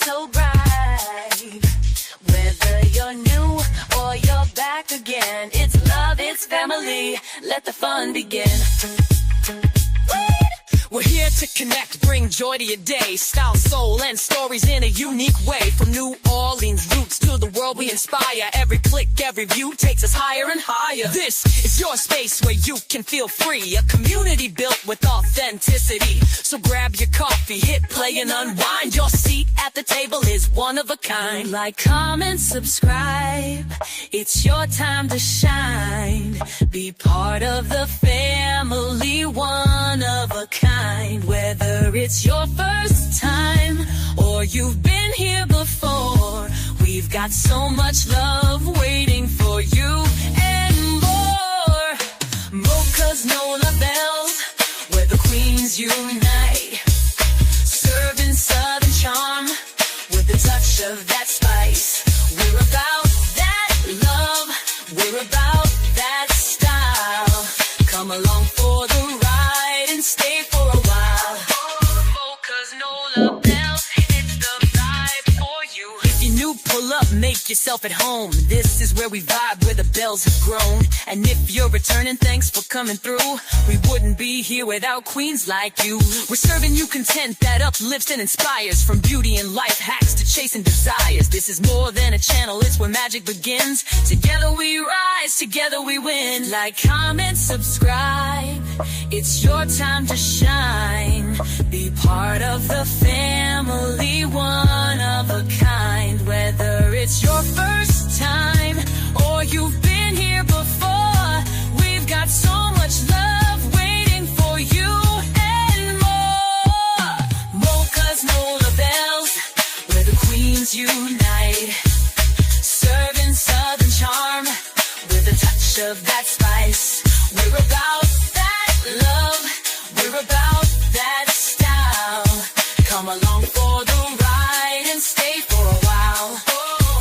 so bright. Whether you're new or you're back again, it's love, it's family, let the fun begin. We're here to connect, bring joy to your day. Style, soul, and stories in a unique way. From New Orleans roots to the world we inspire. Every click, every view takes us higher and higher. This is your space where you can feel free. A community built with authenticity. So grab your coffee, hit play and unwind. Your seat at the table is one of a kind. Like, comment, subscribe, it's your time to shine. Be part of the family, one of a kind. Whether it's your first time or you've been here before, we've got so much love waiting for you and more. Moca's Nola Bells, where the queens unite. Serving southern charm with a touch of that spice. We're about that love, we're about that style. Come along for the ride and stay for a while. Moca's Nola Bells, it's the vibe for you. If you're new, pull up, make yourself at home. This is where we vibe, where the bells have grown. And if you're returning, thanks for coming through. We wouldn't be here without queens like you. We're serving you content that uplifts and inspires. From beauty and life hacks to chasing desires. This is more than a channel, it's where magic begins. Together we rise, together we win. Like, comment, subscribe, it's your time to shine. Be part of the family, one of a kind. Whether it's your first time or you've been here before, we've got so much love waiting for you and more. Moca's Nola Bells, where the queens unite. Serving southern charm with a touch of that spice. We're about that love, we're about that style. Come along for the ride and stay for a while.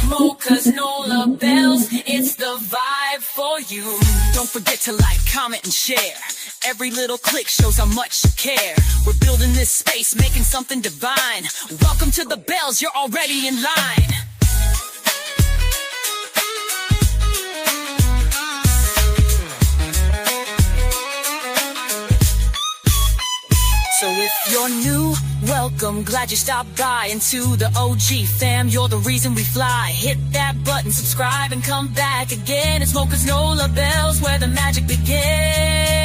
Moca's Nola Bells, it's the vibe for you. Don't forget to like, comment, and share. Every little click shows how much you care. We're building this space, making something divine. Welcome to the Bells, you're already in line. So if you're new, welcome, glad you stopped by. And to the OG fam, you're the reason we fly. Hit that button, subscribe, and come back again. It's Moca's Nola Bells, where the magic begins.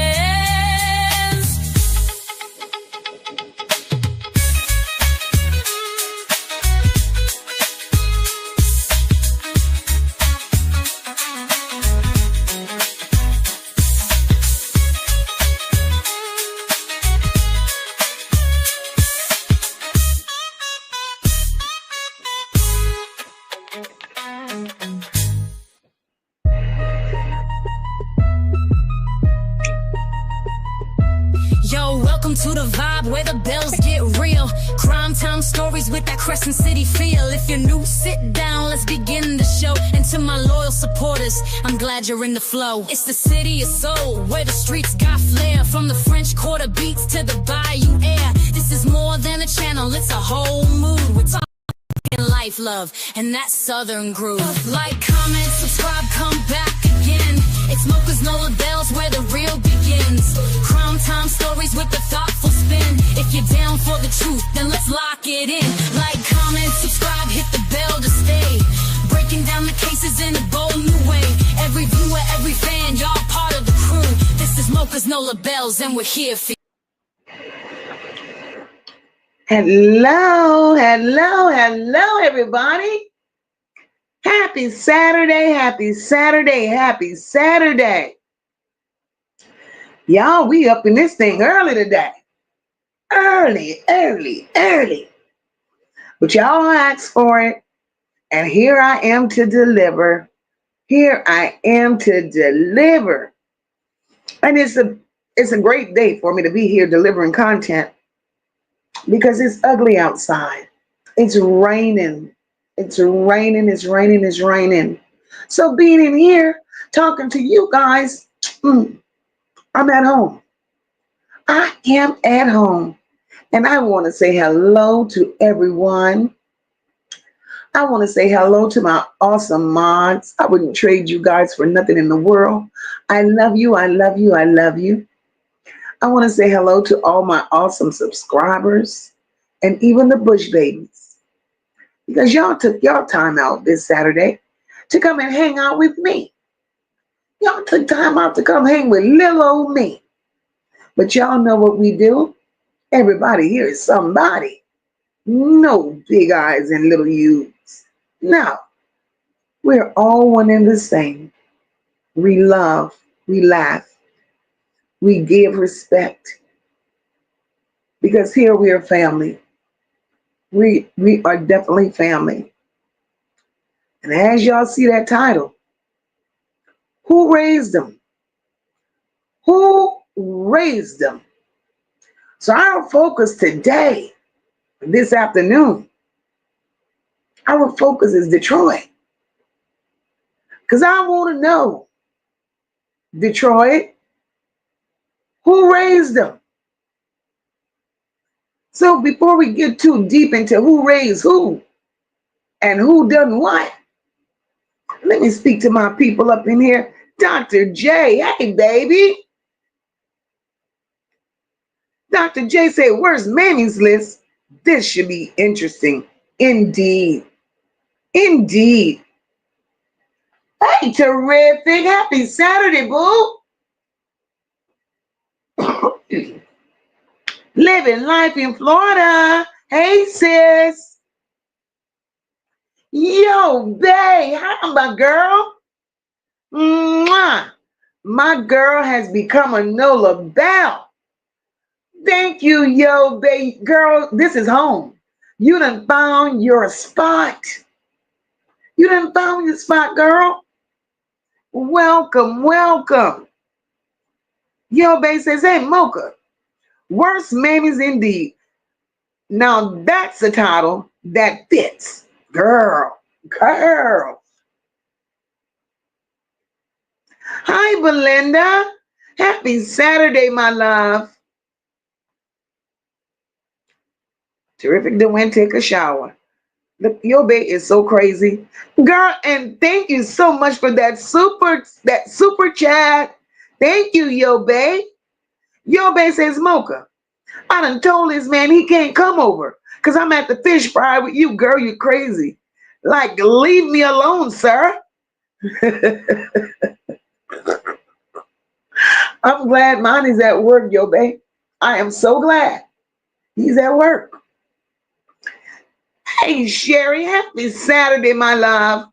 Welcome to the vibe where the bells get real. Crime time stories with that Crescent City feel. If you're new, sit down, let's begin the show. And to my loyal supporters, I'm glad you're in the flow. It's the city of soul, where the streets got flair. From the French Quarter beats to the Bayou air. This is more than a channel, it's a whole mood. We're talking life, love, and that southern groove. Like, comment, subscribe, come back again. It's Moca's Nola Bells, where the real begins. Crime time stories with a thoughtful spin. If you're down for the truth, then let's lock it in. Like, comment, subscribe, hit the bell to stay. Breaking down the cases in a bold new way. Every viewer, every fan, y'all part of the crew. This is Moca's Nola Bells, and we're here for you. Hello, hello, hello, everybody. Happy Saturday, happy Saturday, happy Saturday. Y'all, we up in this thing early today. Early. But y'all asked for it, and here I am to deliver. And it's a great day for me to be here delivering content because it's ugly outside. It's raining. So being in here, talking to you guys, I'm at home. I am at home. And I want to say hello to everyone I want to say hello to my awesome mods. I wouldn't trade you guys for nothing in the world. I love you. I love you. I love you. I want to say hello to all my awesome subscribers and even the Bush babies, because y'all took your time out this Saturday to come and hang out with me. Y'all took time out to come hang with little old me. But y'all know what we do. Everybody here is somebody. No big eyes and little U's. No, we're all one and the same. We love, we laugh, we give respect, because here we are family. We are definitely family. And as y'all see that title, who raised them? Who raised them? So our focus today, this afternoon, our focus is Detroit. Because I want to know, Detroit, who raised them? So before we get too deep into who raised who and who done what, let me speak to my people up in here. Dr. J, hey baby. Dr. J said, where's Mammy's list? This should be interesting. Indeed. Indeed. Hey, terrific. Happy Saturday, boo. Living life in Florida. Hey, sis. Yo, babe. Hi, my girl. Mwah. My girl has become a Nola Bell. Thank you, yo, babe. Girl, this is home. You done found your spot. You done found your spot, girl. Welcome, welcome. Yo, babe says, hey, Moca, worst mammies indeed. Now that's a title that fits. Girl, girl. Hi, Belinda. Happy Saturday, my love. Terrific to win, take a shower. Look, your bae is so crazy. Girl, and thank you so much for that super chat. Thank you, yo bae. Yo bae says, Mocha, I done told this man he can't come over because I'm at the fish fry with you, girl. You crazy. Like, leave me alone, sir. I'm glad mine is at work, yo bae. I am so glad he's at work. Hey, Sherry, happy Saturday, my love.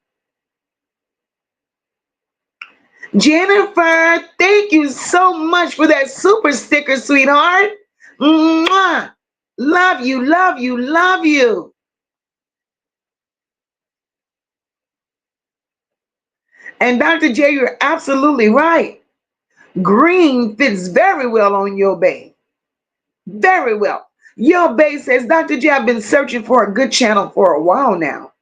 Jennifer, thank you so much for that super sticker, sweetheart. Mwah. Love you, love you, love you. And Dr. J, you're absolutely right. Green fits very well on your bae. Very well. Your bae says, Dr. J, I've been searching for a good channel for a while now.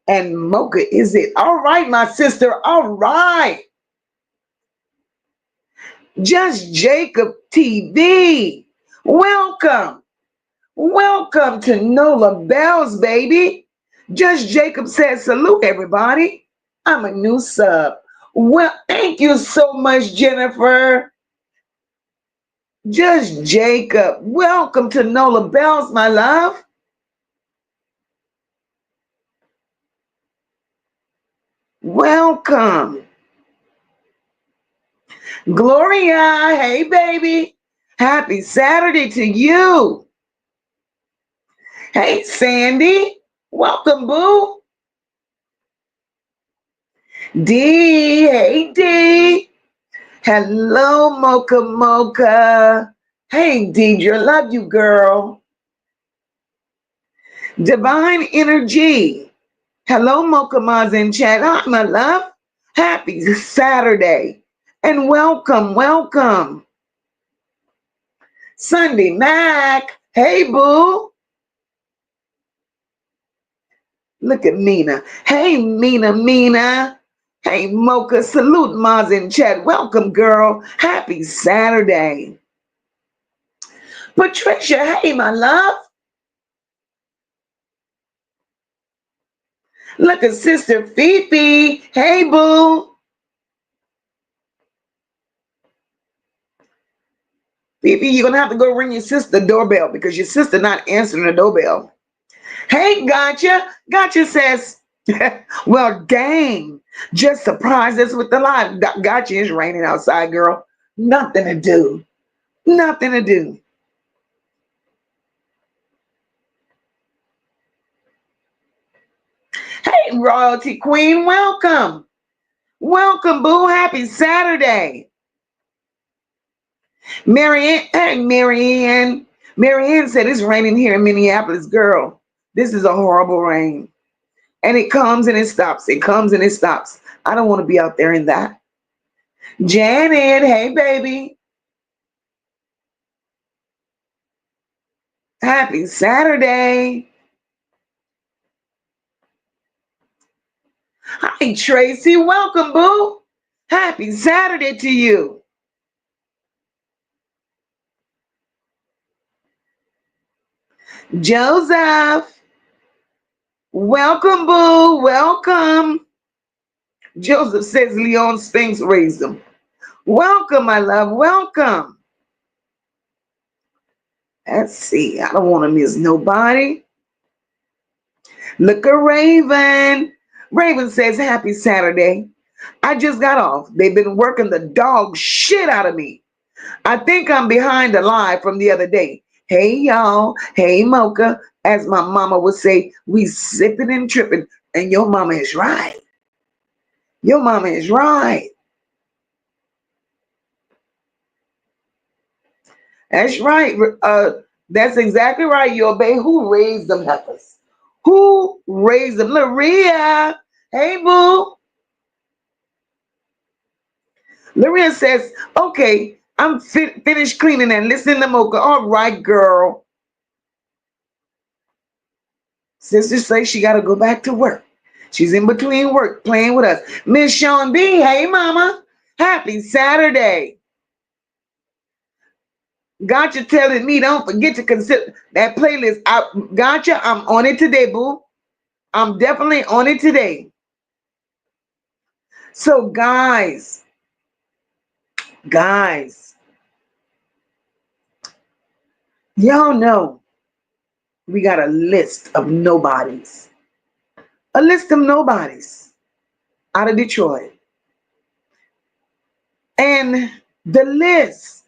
And Mocha is it. All right, my sister. All right. Just Jacob TV. Welcome. Welcome to Nola Bells, baby. Just Jacob says, salute, everybody. I'm a new sub. Well, thank you so much, Jennifer. Just Jacob. Welcome to Nola Bells, my love. Welcome. Gloria, hey, baby. Happy Saturday to you. Hey, Sandy. Welcome, boo. D, hey, D. Hello, Mocha Mocha. Hey, Deidre, love you, girl. Divine Energy. Hello, Mocha Maz in chat. Hi, my love. Happy Saturday. And welcome, welcome. Sunday Mac. Hey, boo. Look at Mina. Hey, Mina. Hey, Mocha. Salute, Maz in chat. Welcome, girl. Happy Saturday. Patricia, hey, my love. Look at Sister Fifi. Hey, boo. Fifi, you're going to have to go ring your sister the doorbell because your sister not answering the doorbell. Hey, Gotcha. Gotcha says, well, dang. Just surprised us with the live. Gotcha is raining outside, girl. Nothing to do. Nothing to do. Hey, Royalty Queen, welcome. Welcome, boo. Happy Saturday. Marianne, hey, Marianne. Marianne said it's raining here in Minneapolis. Girl, this is a horrible rain. And it comes and it stops. It comes and it stops. I don't want to be out there in that. Janet, hey, baby. Happy Saturday. Hi, Tracy. Welcome, boo. Happy Saturday to you. Joseph. Welcome, boo. Welcome. Joseph says Leon Spinks raised him. Welcome, my love. Welcome. Let's see. I don't want to miss nobody. Look at Raven. Raven says, happy Saturday. I just got off. They've been working the dog shit out of me. I think I'm behind the lie from the other day. Hey, y'all. Hey, Moca. As my mama would say, we sipping and tripping. And your mama is right. Your mama is right. That's right. That's exactly right. You obey. Who raised them heifers? Who raised them? Laria. Hey, boo. Laria says, okay, I'm finished cleaning and listening to Mocha. All right, girl. Sister says she got to go back to work. She's in between work playing with us. Miss Sean B. Hey, mama. Happy Saturday. Gotcha telling me don't forget to consider that playlist. Gotcha, I'm on it today, boo. I'm definitely on it today. So, guys, y'all know we got a list of nobodies. A list of nobodies out of Detroit. And the list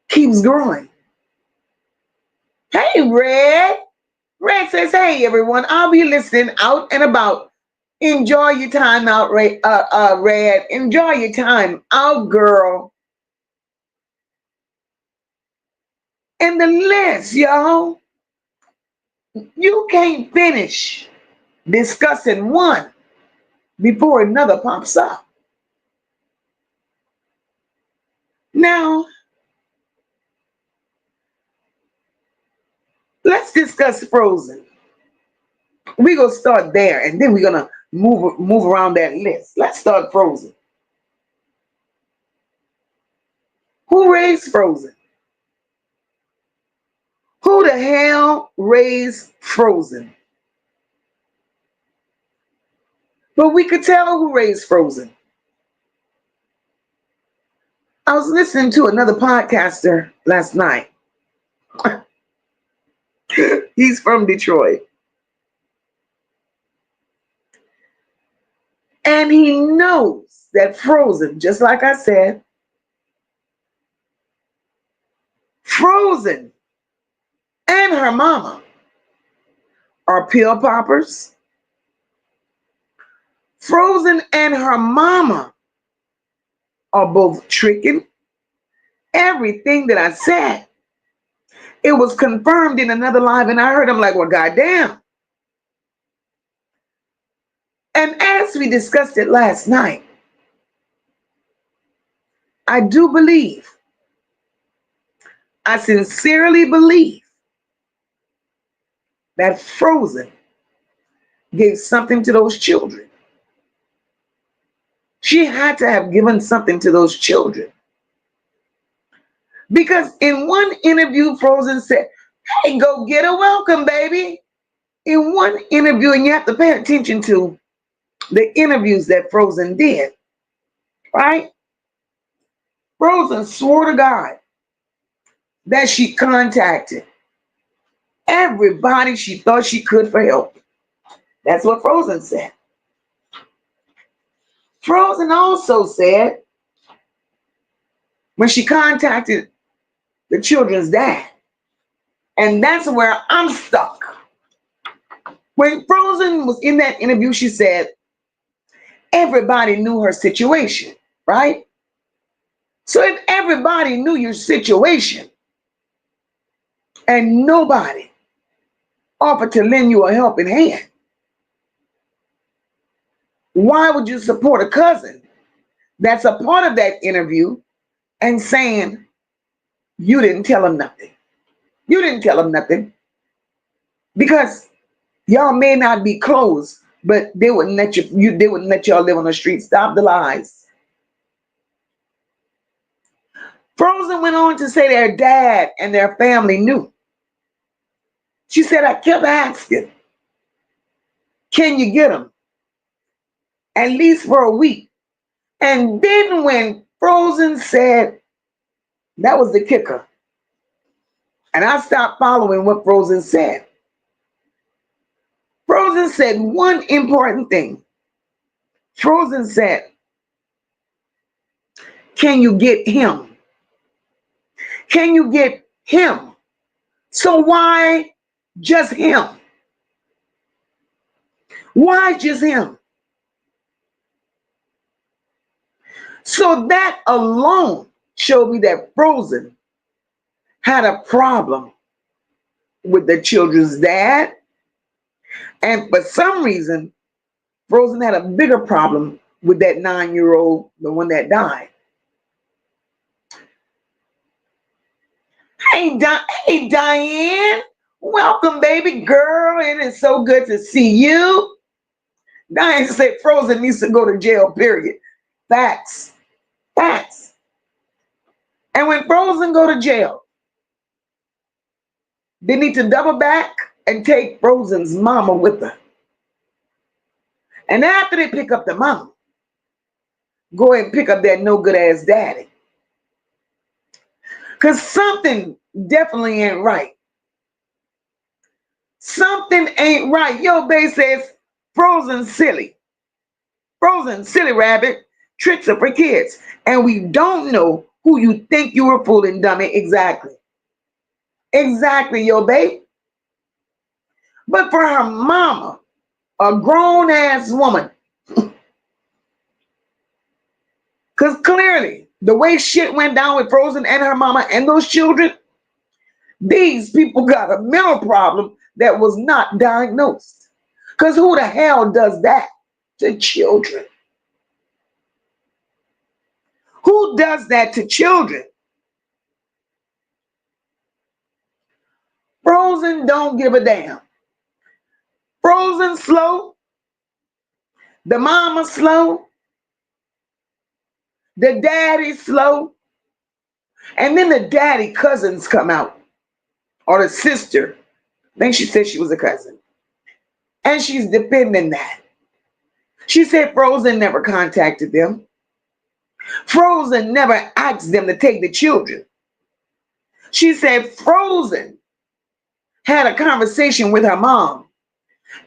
keeps growing. Hey, Red. Red says, hey, everyone, I'll be listening out and about. Enjoy your time out, Red. Enjoy your time out, girl. And the list, y'all, you can't finish discussing one before another pops up. Now, let's discuss Frozen. We're going to start there, and then we're going to move around that list. Let's start Frozen. Who raised Frozen? Who the hell raised Frozen? But we could tell who raised Frozen. I was listening to another podcaster last night. He's from Detroit. And he knows that Frozen, just like I said, Frozen and her mama are pill poppers. Frozen and her mama are both tricking. Everything that I said, it was confirmed in another live, and I heard him like, well, goddamn. And as we discussed it last night, I do believe, I sincerely believe that Frozen gave something to those children. She had to have given something to those children. Because in one interview, Frozen said, hey, go get a welcome, baby. In one interview, and you have to pay attention to the interviews that Frozen did, right? Frozen swore to God that she contacted everybody she thought she could for help. That's what Frozen said. Frozen also said when she contacted the children's dad, and that's where I'm stuck. When Frozen was in that interview, she said everybody knew her situation, right? So if everybody knew your situation and nobody offered to lend you a helping hand, why would you support a cousin that's a part of that interview and saying you didn't tell him nothing? You didn't tell him nothing because y'all may not be close, but they wouldn't let they wouldn't let y'all live on the street. Stop the lies. Frozen went on to say their dad and their family knew. She said, I kept asking, can you get them? At least for a week. And then when Frozen said, that was the kicker. And I stopped following what Frozen said. Frozen said one important thing. Frozen said, can you get him? Can you get him? So why just him? Why just him? So that alone showed me that Frozen had a problem with the children's dad. And for some reason, Frozen had a bigger problem with that 9-year-old, the one that died. Hey, hey, Diane. Welcome, baby girl. It is so good to see you. Diane said Frozen needs to go to jail, period. Facts. Facts. And when Frozen go to jail, they need to double back and take Frozen's mama with her. And after they pick up the mama, go ahead and pick up that no good ass daddy. Because something definitely ain't right. Something ain't right. Yo, Bay says, Frozen silly. Frozen silly rabbit. Tricks are for kids. And we don't know who you think you were fooling, dummy. Exactly. Exactly, yo, babe. But for her mama, a grown-ass woman, because clearly, the way shit went down with Frozen and her mama and those children, these people got a mental problem that was not diagnosed. Because who the hell does that to children? Who does that to children? Frozen don't give a damn. Frozen slow. The mama slow. The daddy slow. And then the daddy cousins come out. Or the sister. I think she said she was a cousin. And she's defending that. She said Frozen never contacted them. Frozen never asked them to take the children. She said Frozen had a conversation with her mom.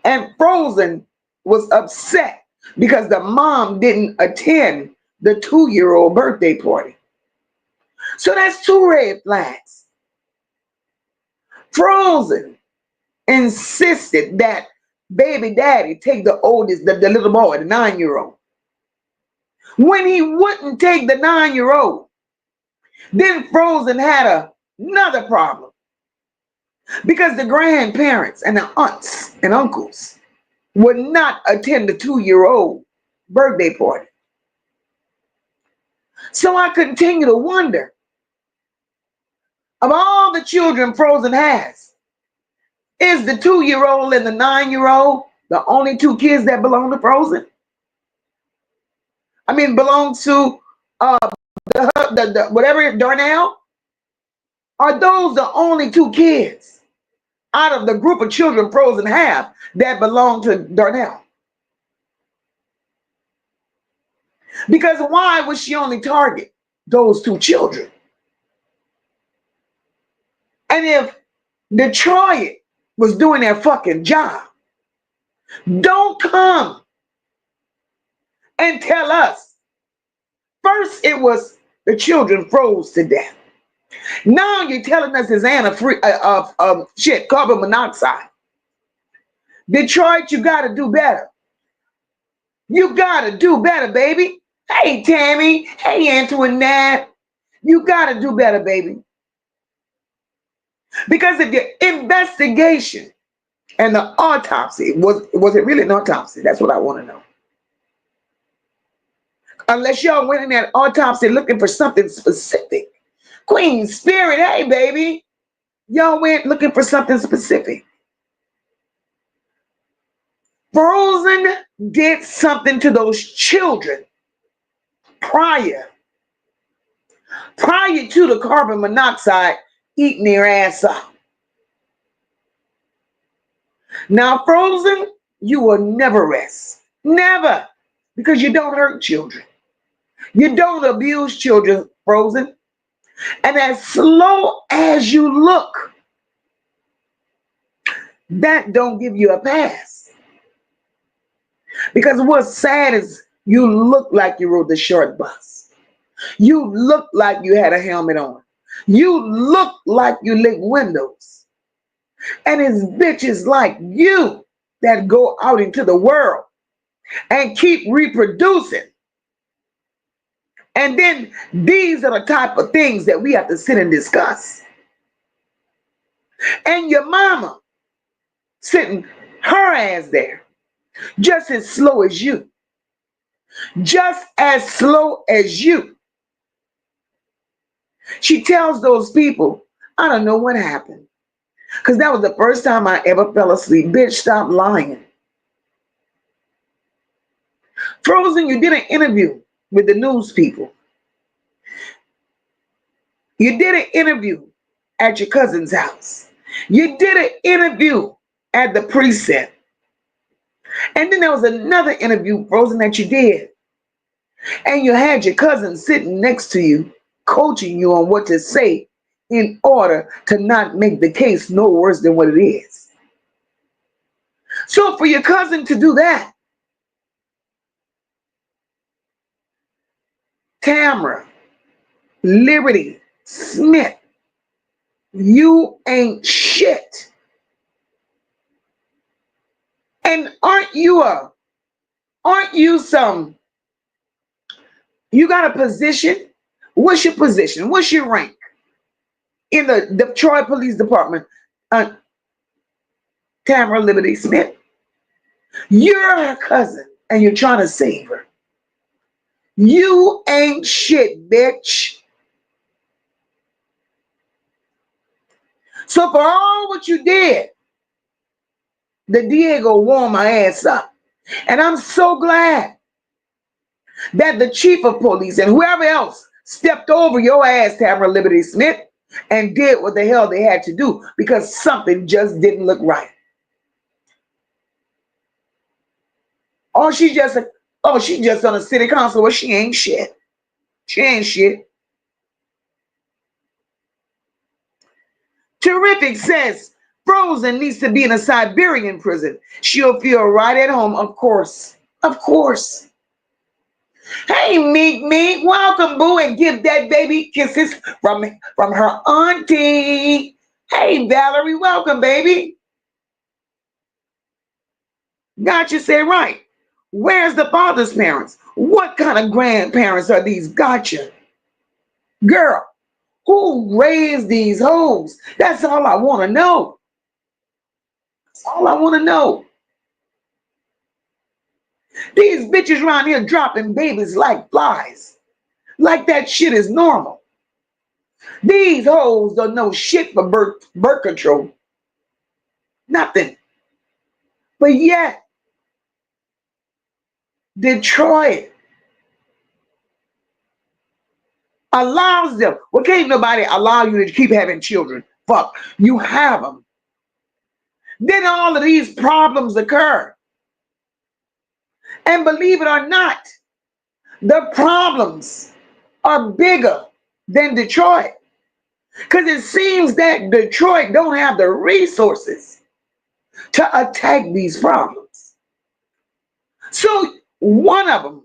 And Frozen was upset because the mom didn't attend the 2-year-old birthday party. So that's 2 red flags. Frozen insisted that baby daddy take the oldest, the little boy, the 9-year-old. When he wouldn't take the 9-year-old, then Frozen had another problem. Because the grandparents and the aunts and uncles would not attend the 2-year-old birthday party. So I continue to wonder, of all the children Frozen has, is the 2-year-old and the 9-year-old the only 2 kids that belong to Frozen? I mean, belong to the whatever, Darnell? Are those the only 2 kids? out of the group of children frozen have that belong to Darnell. Because why would she only target those two children? And if Detroit was doing their fucking job, don't come and tell us. First, it was the children froze to death. Now you're telling us it's carbon monoxide. Detroit, you got to do better. You got to do better, baby. Hey, Tammy. Hey, Antoinette. You got to do better, baby. Because if your investigation and the autopsy, was it really an autopsy? That's what I want to know. Unless y'all went in that autopsy looking for something specific. Queen Spirit, hey, baby. Y'all went looking for something specific. Frozen did something to those children prior to the carbon monoxide eating their ass up. Now, Frozen, you will never rest. Never. Because you don't hurt children. You don't abuse children, Frozen. And as slow as you look, that don't give you a pass. Because what's sad is you look like you rode the short bus. You look like you had a helmet on. You look like you lick windows. And it's bitches like you that go out into the world and keep reproducing. And then these are the type of things that we have to sit and discuss. And your mama sitting her ass there, just as slow as you. Just as slow as you. She tells those people, I don't know what happened. Because that was the first time I ever fell asleep. Bitch, stop lying. Frozen, you did an interview with the news people. You did an interview at your cousin's house. You did an interview at the precinct. And then there was another interview, Frozen, that you did. And you had your cousin sitting next to you, coaching you on what to say in order to not make the case no worse than what it is. So for your cousin to do that, Tamara, Liberty, Smith, you ain't shit. And aren't you you got a position? What's your position? What's your rank in the Detroit Police Department? Tamara Liberty Smith. You're her cousin and you're trying to save her. You ain't shit, bitch. So for all what you did, the Diego warmed my ass up. And I'm so glad that the chief of police and whoever else stepped over your ass, Tamara Liberty Smith, and did what the hell they had to do because something just didn't look right. Oh, she's just on a city council. Well, she ain't shit. She ain't shit. Terrific says Frozen needs to be in a Siberian prison. She'll feel right at home, of course. Of course. Hey, Meek, welcome, boo, and give that baby kisses from her auntie. Hey, Valerie, welcome, baby. Gotcha said right. Where's the father's parents? What kind of grandparents are these? Gotcha. Girl, who raised these hoes? That's all I want to know. That's all I want to know. These bitches around here dropping babies like flies. Like that shit is normal. These hoes don't know shit for birth control. Nothing. But yet, Detroit allows them. Well, can't nobody allow you to keep having children. Fuck, you have them. Then all of these problems occur. And believe it or not, the problems are bigger than Detroit. Because it seems that Detroit don't have the resources to attack these problems. So one of them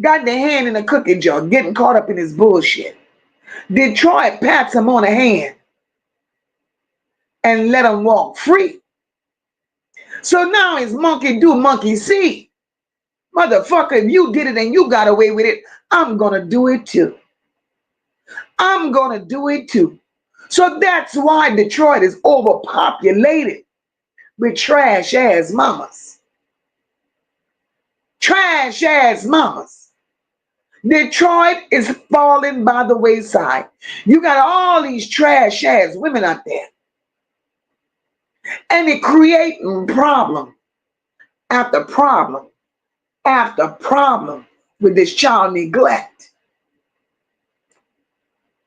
got their hand in a cookie jar, getting caught up in his bullshit. Detroit pats him on the hand and let him walk free. So now it's monkey do, monkey see. Motherfucker, if you did it and you got away with it, I'm gonna do it too. I'm gonna do it too. So that's why Detroit is overpopulated with trash ass mamas. Trash ass mamas. Detroit is falling by the wayside. You got all these trash ass women out there. And it creating problem after problem after problem with this child neglect.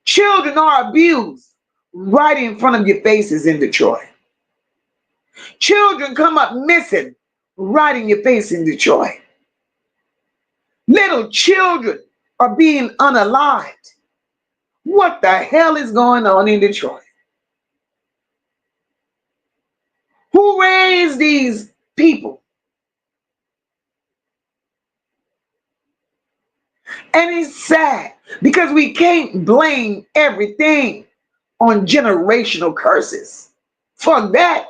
Children are abused right in front of your faces in Detroit. Children come up missing right in your face in Detroit. Little children are being unalived. What the hell is going on in Detroit? Who raised these people? And it's sad because we can't blame everything on generational curses. Fuck that.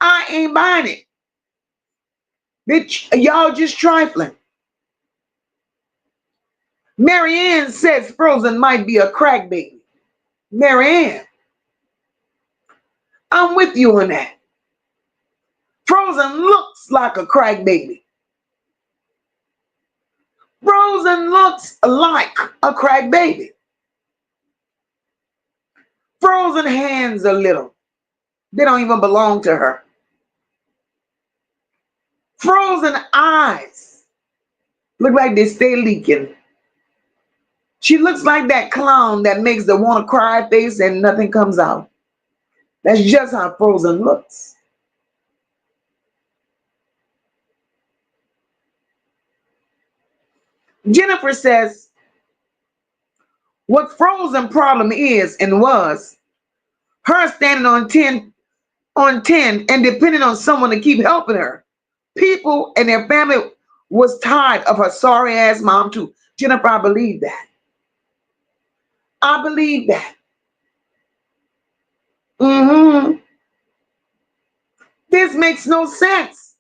I ain't buying it. Bitch, y'all just trifling. Marianne says Frozen might be a crack baby. Marianne, I'm with you on that. Frozen looks like a crack baby. Frozen looks like a crack baby. Frozen hands are little. They don't even belong to her. Frozen eyes look like they stay leaking. She looks like that clown that makes the want to cry face and nothing comes out. That's just how Frozen looks. Jennifer says, what Frozen problem is and was her standing on 10 and depending on someone to keep helping her. People and their family was tired of her sorry ass mom too. Jennifer, I believe that. I believe that. This makes no sense.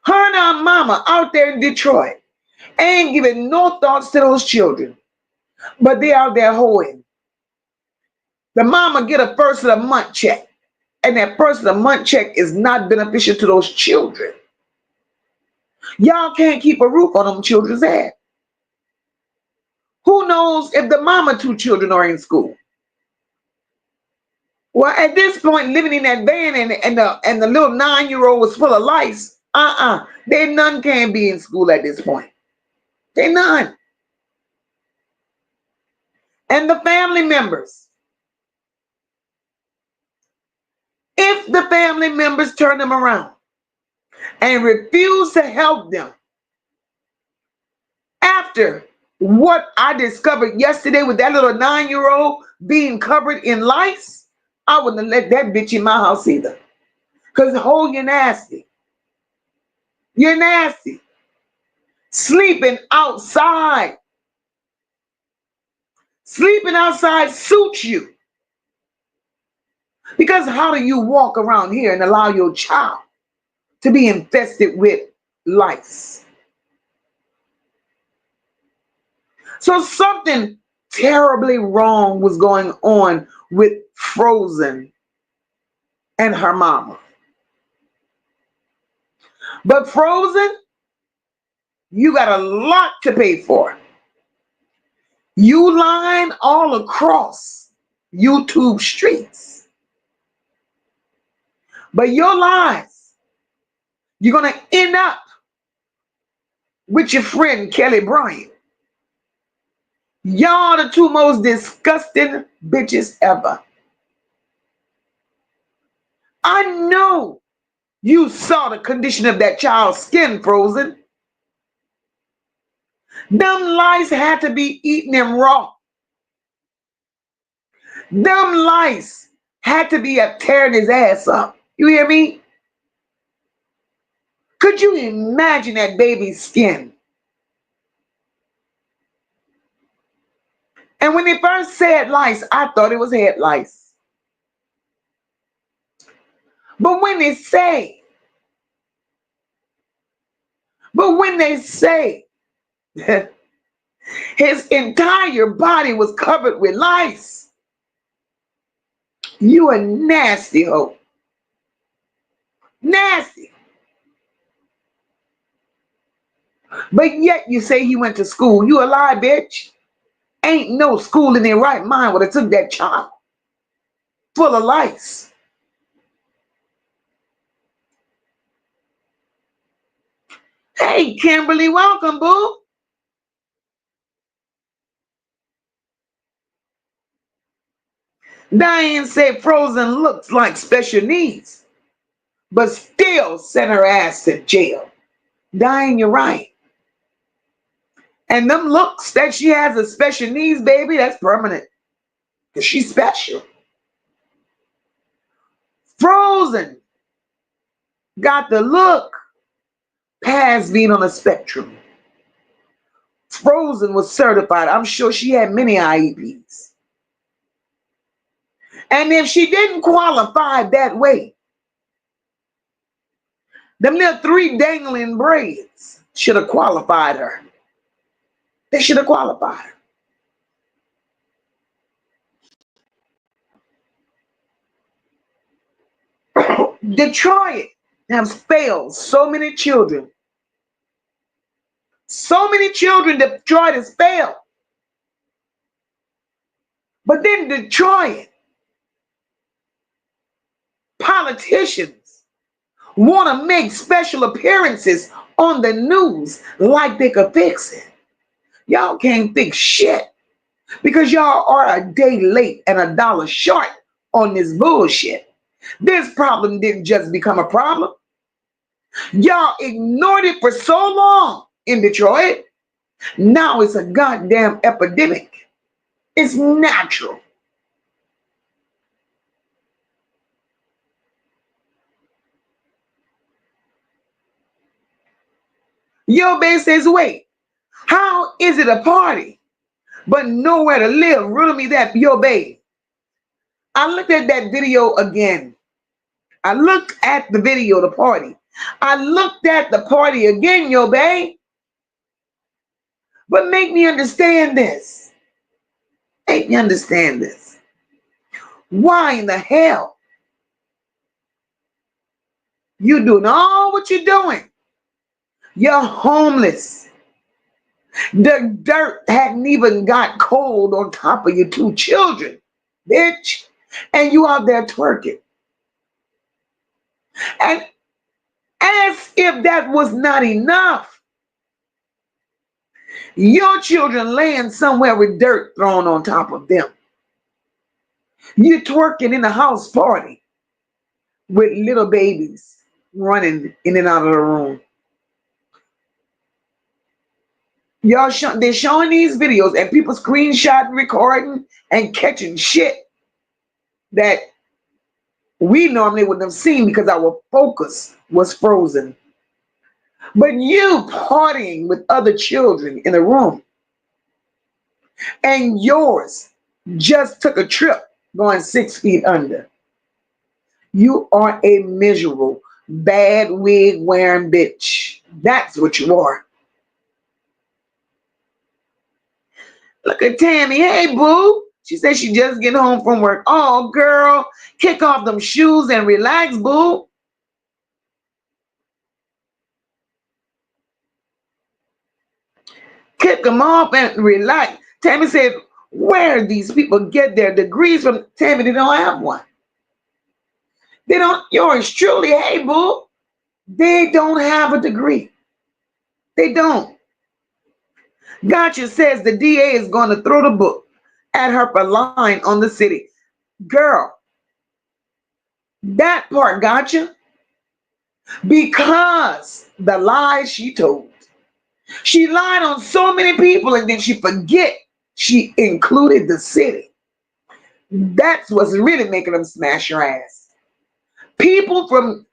Her and our mama out there in Detroit ain't giving no thoughts to those children, but they out there hoeing. The mama get a first of the month check, and that first of the month check is not beneficial to those children. Y'all can't keep a roof on them children's head. Who knows if the mama two children are in school? Well, at this point, living in that van and the little 9-year-old was full of lice. They none can be in school at this point. They none. And the family members. If the family members turn them around and refuse to help them after what I discovered yesterday with that little 9-year-old being covered in lice, I wouldn't have let that bitch in my house either. Because, oh, you're nasty. You're nasty. Sleeping outside. Sleeping outside suits you. Because how do you walk around here and allow your child to be infested with lice? So something terribly wrong was going on with Frozen and her mama. But Frozen, you got a lot to pay for. You line all across YouTube streets. But your lies, you're going to end up with your friend Kelly Bryant. Y'all the two most disgusting bitches ever. I know you saw the condition of that child's skin, Frozen. Them lice had to be eating him raw. Them lice had to be tearing his ass up. You hear me? Could you imagine that baby's skin? And when they first said lice, I thought it was head lice. But when they say his entire body was covered with lice, you a nasty hoe. Nasty. But yet you say he went to school. You a lie, bitch. Ain't no school in their right mind would have took that child full of lice. Hey, Kimberly, welcome, boo. Diane said Frozen looks like special needs, but still sent her ass to jail. Diane, you're right. And them looks that she has a special needs, baby, that's permanent. Because she's special. Frozen got the look past being on a spectrum. Frozen was certified. I'm sure she had many IEPs. And if she didn't qualify that way, them little 3 dangling braids should have qualified her. They should have qualified her. Detroit has failed so many children. So many children Detroit has failed. But then Detroit politicians want to make special appearances on the news like they could fix it. Y'all can't fix shit because y'all are a day late and a dollar short on this bullshit. This problem didn't just become a problem. Y'all ignored it for so long in Detroit. Now it's a goddamn epidemic. It's natural. Yo Bay says, wait, how is it a party but nowhere to live? Riddle me that, Yo Bay. I looked at that video again. I looked at the video, the party. I looked at the party again, Yo Bay. But make me understand this. Make me understand this. Why in the hell you doing all what you're doing? You're homeless. The dirt hadn't even got cold on top of your 2 children, bitch. And you out there twerking. And as if that was not enough, your children laying somewhere with dirt thrown on top of them. You're twerking in a house party with little babies running in and out of the room. Y'all, they're showing these videos and people screenshotting, recording, and catching shit that we normally wouldn't have seen because our focus was frozen. But you partying with other children in a room, and yours just took a trip going 6 feet under. You are a miserable, bad wig wearing bitch. That's what you are. Look at Tammy. Hey, boo. She said she just get home from work. Oh, girl, kick off them shoes and relax, boo. Kick them off and relax. Tammy said, where these people get their degrees from? Tammy, they don't have one. They don't, yours truly, hey, boo. They don't have a degree. They don't. Gotcha says the DA is going to throw the book at her for lying on the city. Girl, That part got you because the lies she told. She lied on so many people and then she forget she included the city. That's what's really making them smash your ass. People from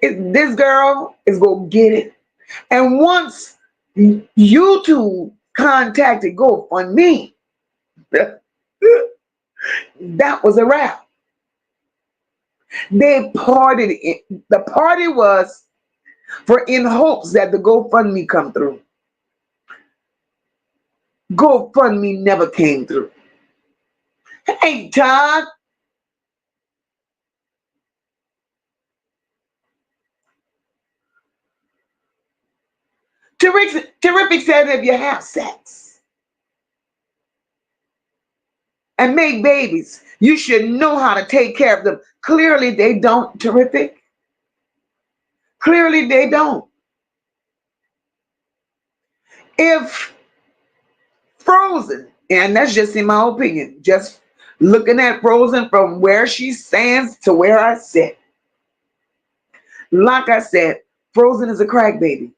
this girl is gonna get it. And once YouTube contacted GoFundMe, that was a wrap. They partied it. The party was for in hopes that the GoFundMe come through. GoFundMe never came through. Hey, Todd. Terrific said if you have sex and make babies, you should know how to take care of them. Clearly they don't, Terrific. Clearly they don't. If Frozen, and that's just in my opinion, just looking at Frozen from where she stands to where I sit. Like I said, Frozen is a crack baby.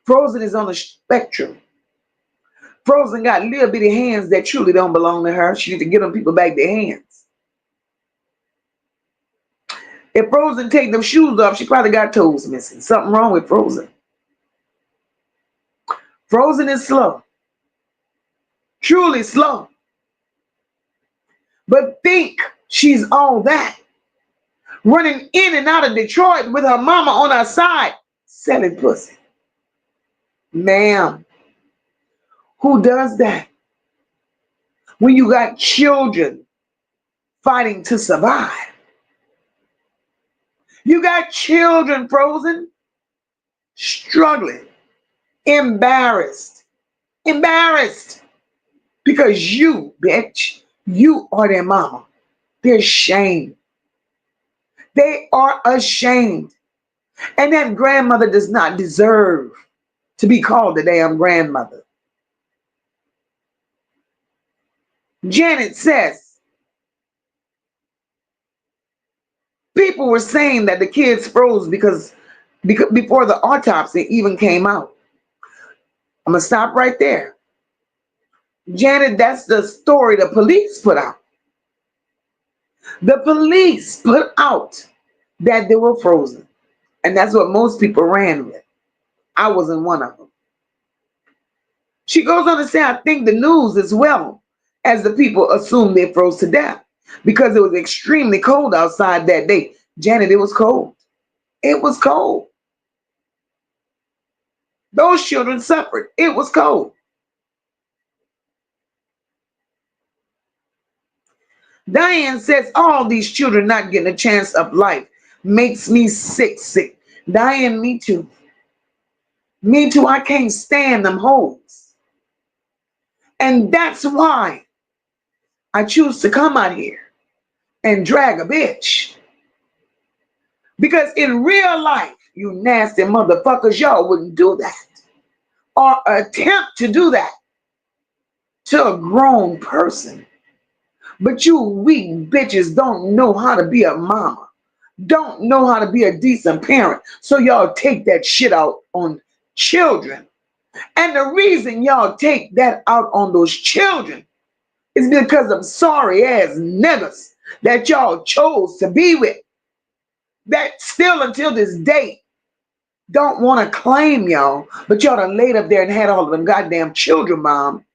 Frozen is on the spectrum. Frozen got little bitty hands that truly don't belong to her. She needs to give them people back their hands. If Frozen take them shoes off, she probably got toes missing. Something wrong with Frozen. Frozen is slow. Truly slow. But think she's all that. Running in and out of Detroit with her mama on her side, selling pussy. Ma'am, who does that? When you got children fighting to survive. You got children, Frozen, struggling, embarrassed, because you, bitch, you are their mama. They're ashamed. They are ashamed. And that grandmother does not deserve to be called a damn grandmother. Janet says, people were saying that the kids froze because before the autopsy even came out. I'm going to stop right there. Janet, that's the story the police put out. The police put out that they were frozen. And that's what most people ran with. I wasn't one of them. She goes on to say, I think the news as well as the people assumed they froze to death because it was extremely cold outside that day. Janet, it was cold. It was cold. Those children suffered. It was cold. Diane says all these children not getting a chance of life makes me sick. Diane, me too. Me too. I can't stand them hoes. And that's why I choose to come out here and drag a bitch. Because in real life, you nasty motherfuckers, y'all wouldn't do that or attempt to do that to a grown person. But you weak bitches don't know how to be a mama, don't know how to be a decent parent. So y'all take that shit out on children. And the reason y'all take that out on those children is because of sorry ass niggas that y'all chose to be with. That still until this day don't want to claim y'all, but y'all done laid up there and had all of them goddamn children, mom.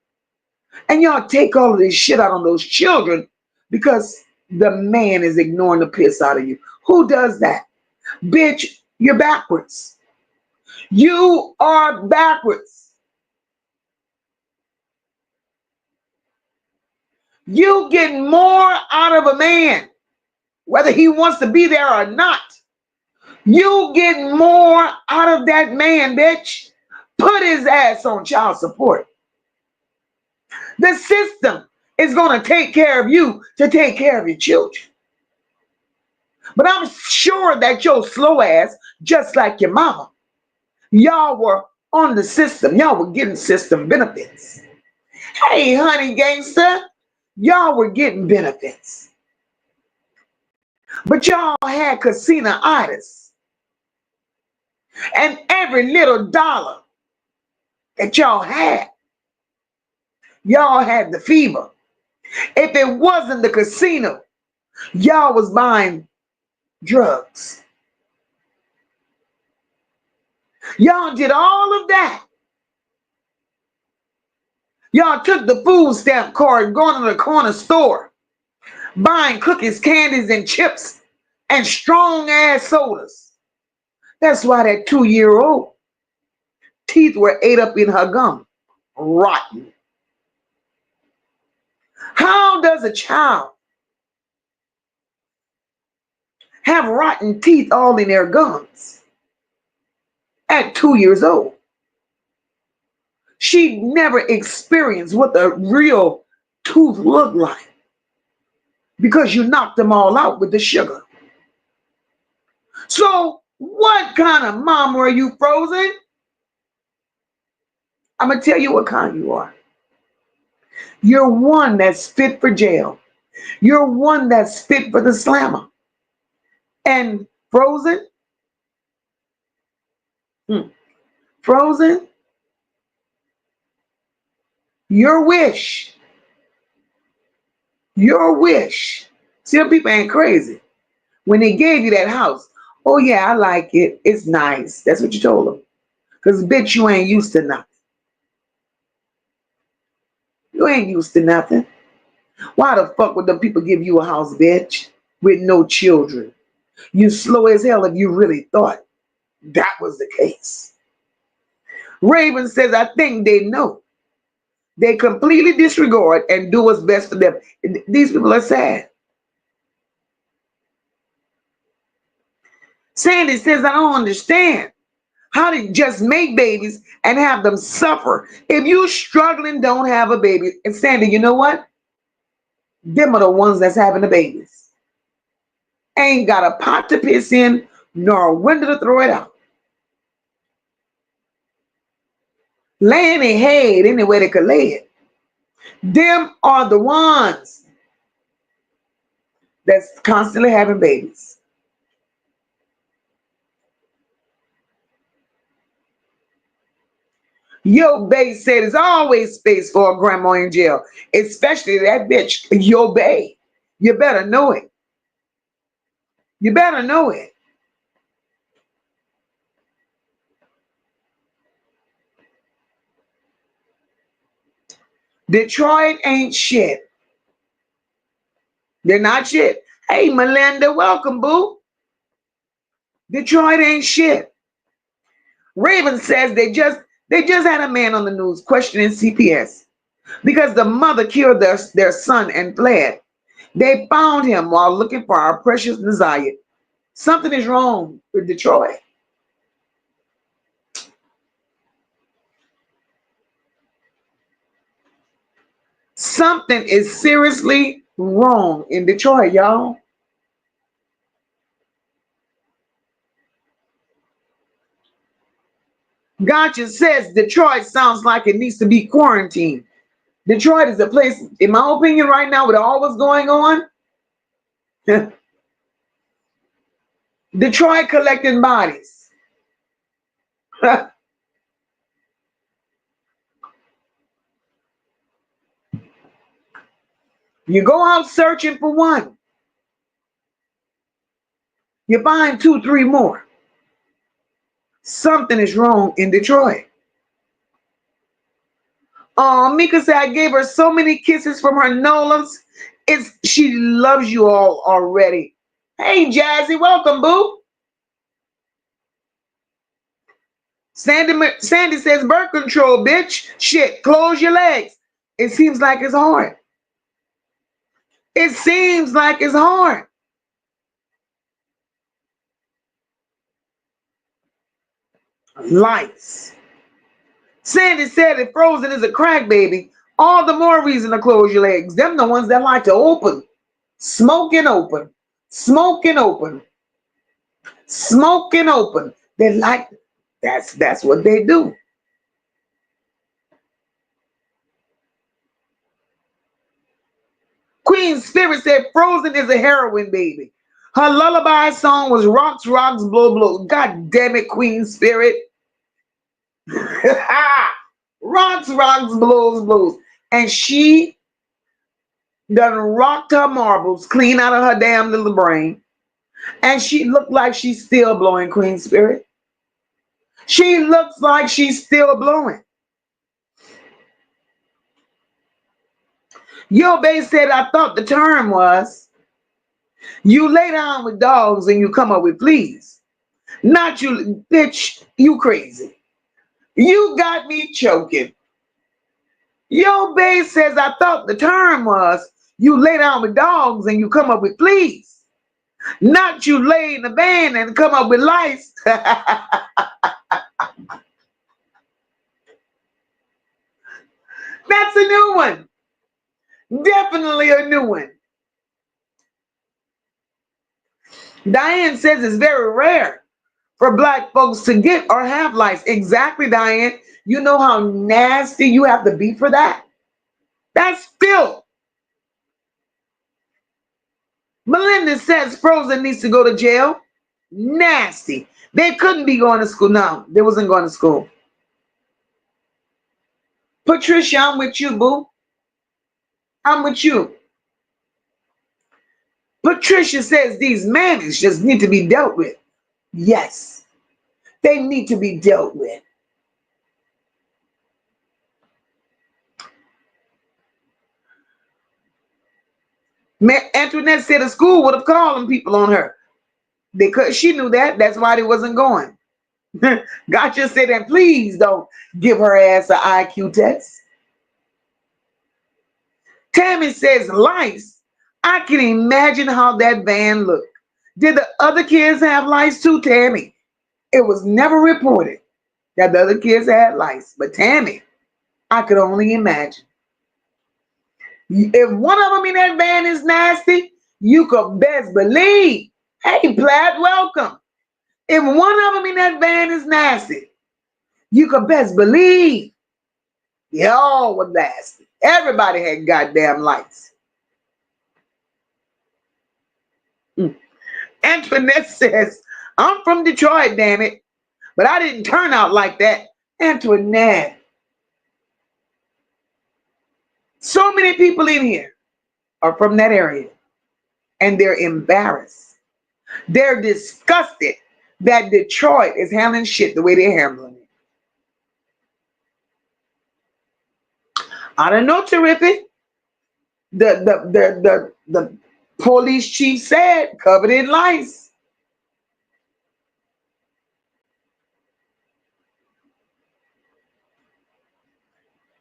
And y'all take all of this shit out on those children because the man is ignoring the piss out of you. Who does that? Bitch, you're backwards. You are backwards. You get more out of a man, whether he wants to be there or not. You get more out of that man, bitch. Put his ass on child support. The system is going to take care of you to take care of your children. But I'm sure that your slow ass, just like your mama, y'all were on the system. Y'all were getting system benefits. Hey, honey gangster, y'all were getting benefits. But y'all had casino artists. And every little dollar that y'all had the fever. If it wasn't the casino, y'all was buying drugs. Y'all did all of that. Y'all took the food stamp card, going to the corner store, buying cookies, candies, and chips, and strong ass sodas. That's why that 2-year-old teeth were ate up in her gum, rotten. How does a child have rotten teeth all in their gums at 2 years old? She never experienced what the real tooth looked like because you knocked them all out with the sugar. So what kind of mom were you, Frozen? I'm going to tell you what kind you are. You're one that's fit for jail. You're one that's fit for the slammer. And Frozen, Frozen, your wish, see, them people ain't crazy. When they gave you that house, oh yeah, I like it. It's nice. That's what you told them. Because bitch, you ain't used to nothing. You ain't used to nothing. Why the fuck would the people give you a house, bitch, with no children? You slow as hell if you really thought that was the case. Raven says, I think they know. They completely disregard and do what's best for them. These people are sad. Sandy says, I don't understand how to just make babies and have them suffer. If you struggling, don't have a baby. And Sandy, you know what? Them are the ones that's having the babies. Ain't got a pot to piss in, nor a window to throw it out. Laying their head anywhere they could lay it. Them are the ones that's constantly having babies. Yo Bay said there's always space for a grandma in jail, especially that bitch, Yo Bay. You better know it. You better know it. Detroit ain't shit. They're not shit. Hey, Melinda, welcome, boo. Detroit ain't shit. Raven says they just had a man on the news questioning CPS because the mother killed their son and fled. They found him while looking for our precious Desire. Something is wrong with Detroit. Something is seriously wrong in Detroit, y'all. Gotcha says Detroit sounds like it needs to be quarantined. Detroit is a place, in my opinion, right now, with all what's going on. Detroit collecting bodies. You go out searching for one, you find 2, 3 more. Something is wrong in Detroit. Oh, Mika said I gave her so many kisses from her Nolans. She loves you all already. Hey, Jazzy, welcome, boo. Sandy says birth control, bitch. Shit, close your legs. It seems like it's hard. It seems like it's hard. Lights. Sandy said if Frozen is a crack baby, all the more reason to close your legs. Them the ones that like to open. Smoking open. Smoking open. Smoking open. They like, that's what they do. Queen Spirit said Frozen is a heroin baby. Her lullaby song was Rocks, Rocks, Blow, Blow. God damn it, Queen Spirit. Rocks, Rocks, Blows, Blows. And she done rocked her marbles clean out of her damn little brain. And she looked like she's still blowing, Queen Spirit. She looks like she's still blowing. Your base said, I thought the term was, you lay down with dogs and you come up with fleas. Not you, bitch, you crazy. You got me choking. Your base says, I thought the term was, you lay down with dogs and you come up with fleas. Not you lay in the van and come up with lice. That's a new one. Definitely a new one. Diane says it's very rare for black folks to get or have lice. Exactly, Diane. You know how nasty you have to be for that? That's filth. Melinda says Frozen needs to go to jail. Nasty. They couldn't be going to school. No, they wasn't going to school. Patricia, I'm with you, boo. I'm with you. Patricia says these managers just need to be dealt with. Yes, they need to be dealt with. Antoinette said the school would have called them people on her. Because she knew that. That's why they wasn't going. Gotcha said, and please don't give her ass an IQ test. Tammy says, lice. I can imagine how that van looked. Did the other kids have lice too, Tammy? It was never reported that the other kids had lice. But Tammy, I could only imagine. If one of them in that van is nasty, you could best believe. Hey, Plaid, welcome. If one of them in that van is nasty, you could best believe they all were nasty. Everybody had goddamn lights. Antoinette says, I'm from Detroit, damn it. But I didn't turn out like that. Antoinette. So many people in here are from that area. And they're embarrassed. They're disgusted that Detroit is handling shit the way they're handling it. I don't know, terrific. The police chief said covered in lice.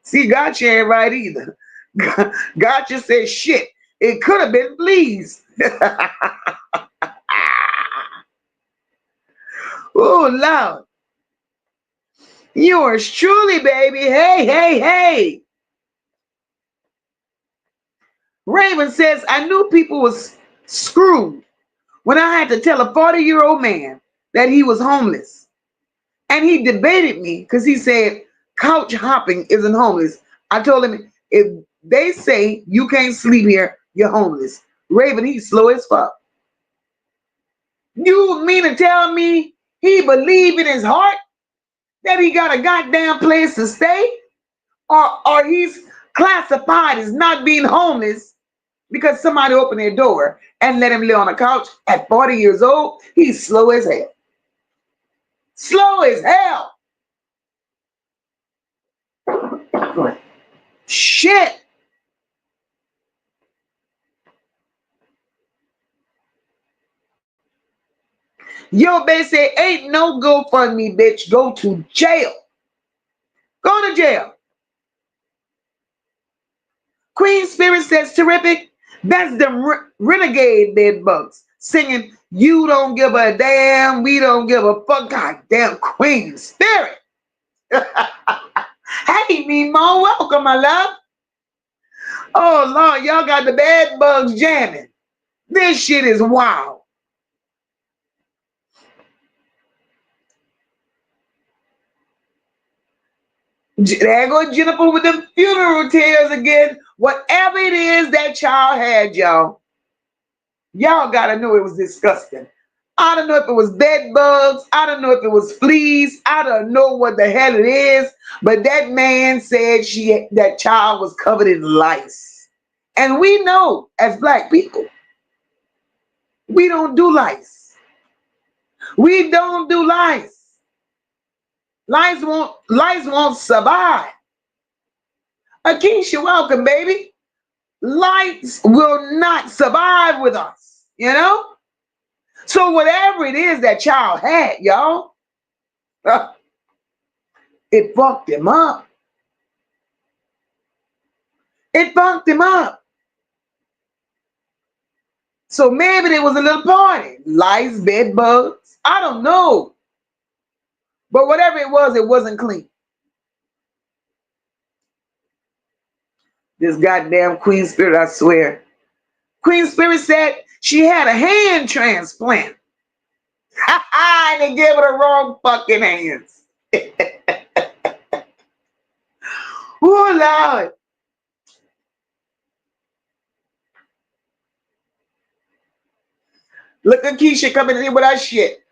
See, Gotcha ain't right either. Gotcha said shit. It could have been fleas. Oh, Lord. Yours truly, baby. Hey, hey, hey. Raven says, I knew people was screwed when I had to tell a 40-year-old man that he was homeless. And he debated me because he said, couch hopping isn't homeless. I told him, if they say you can't sleep here, you're homeless. Raven, he's slow as fuck. You mean to tell me he believed in his heart that he got a goddamn place to stay? Or he's classified as not being homeless because somebody opened their door and let him lay on a couch at 40 years old? He's slow as hell. Slow as hell. Shit. Yo, they say, ain't no GoFundMe, bitch. Go to jail. Go to jail. Queen Spirit says, terrific. That's the renegade bed bugs singing, you don't give a damn, we don't give a fuck. God damn, Queen Spirit. Hey, Mimo, welcome, my love. Oh, Lord, y'all got the bed bugs jamming. This shit is wild. There go Jennifer with the funeral tears again. Whatever it is that child had, y'all, Y'all gotta know it was disgusting. I don't know if it was bed bugs. I don't know if it was fleas. I don't know what the hell it is. But that man said that child was covered in lice. And we know as black people, we don't do lice. We don't do lice. Lice won't survive. Akeisha, welcome, baby. Lice will not survive with us, you know? So whatever it is that child had, y'all, it fucked him up. It fucked him up. So maybe there was a little party. Lice, bed bugs. I don't know. But whatever it wasn't clean. This goddamn Queen Spirit, I swear. Queen Spirit said she had a hand transplant. And they gave her the wrong fucking hands. Oh, Lord. Look at Keisha coming in with her shit.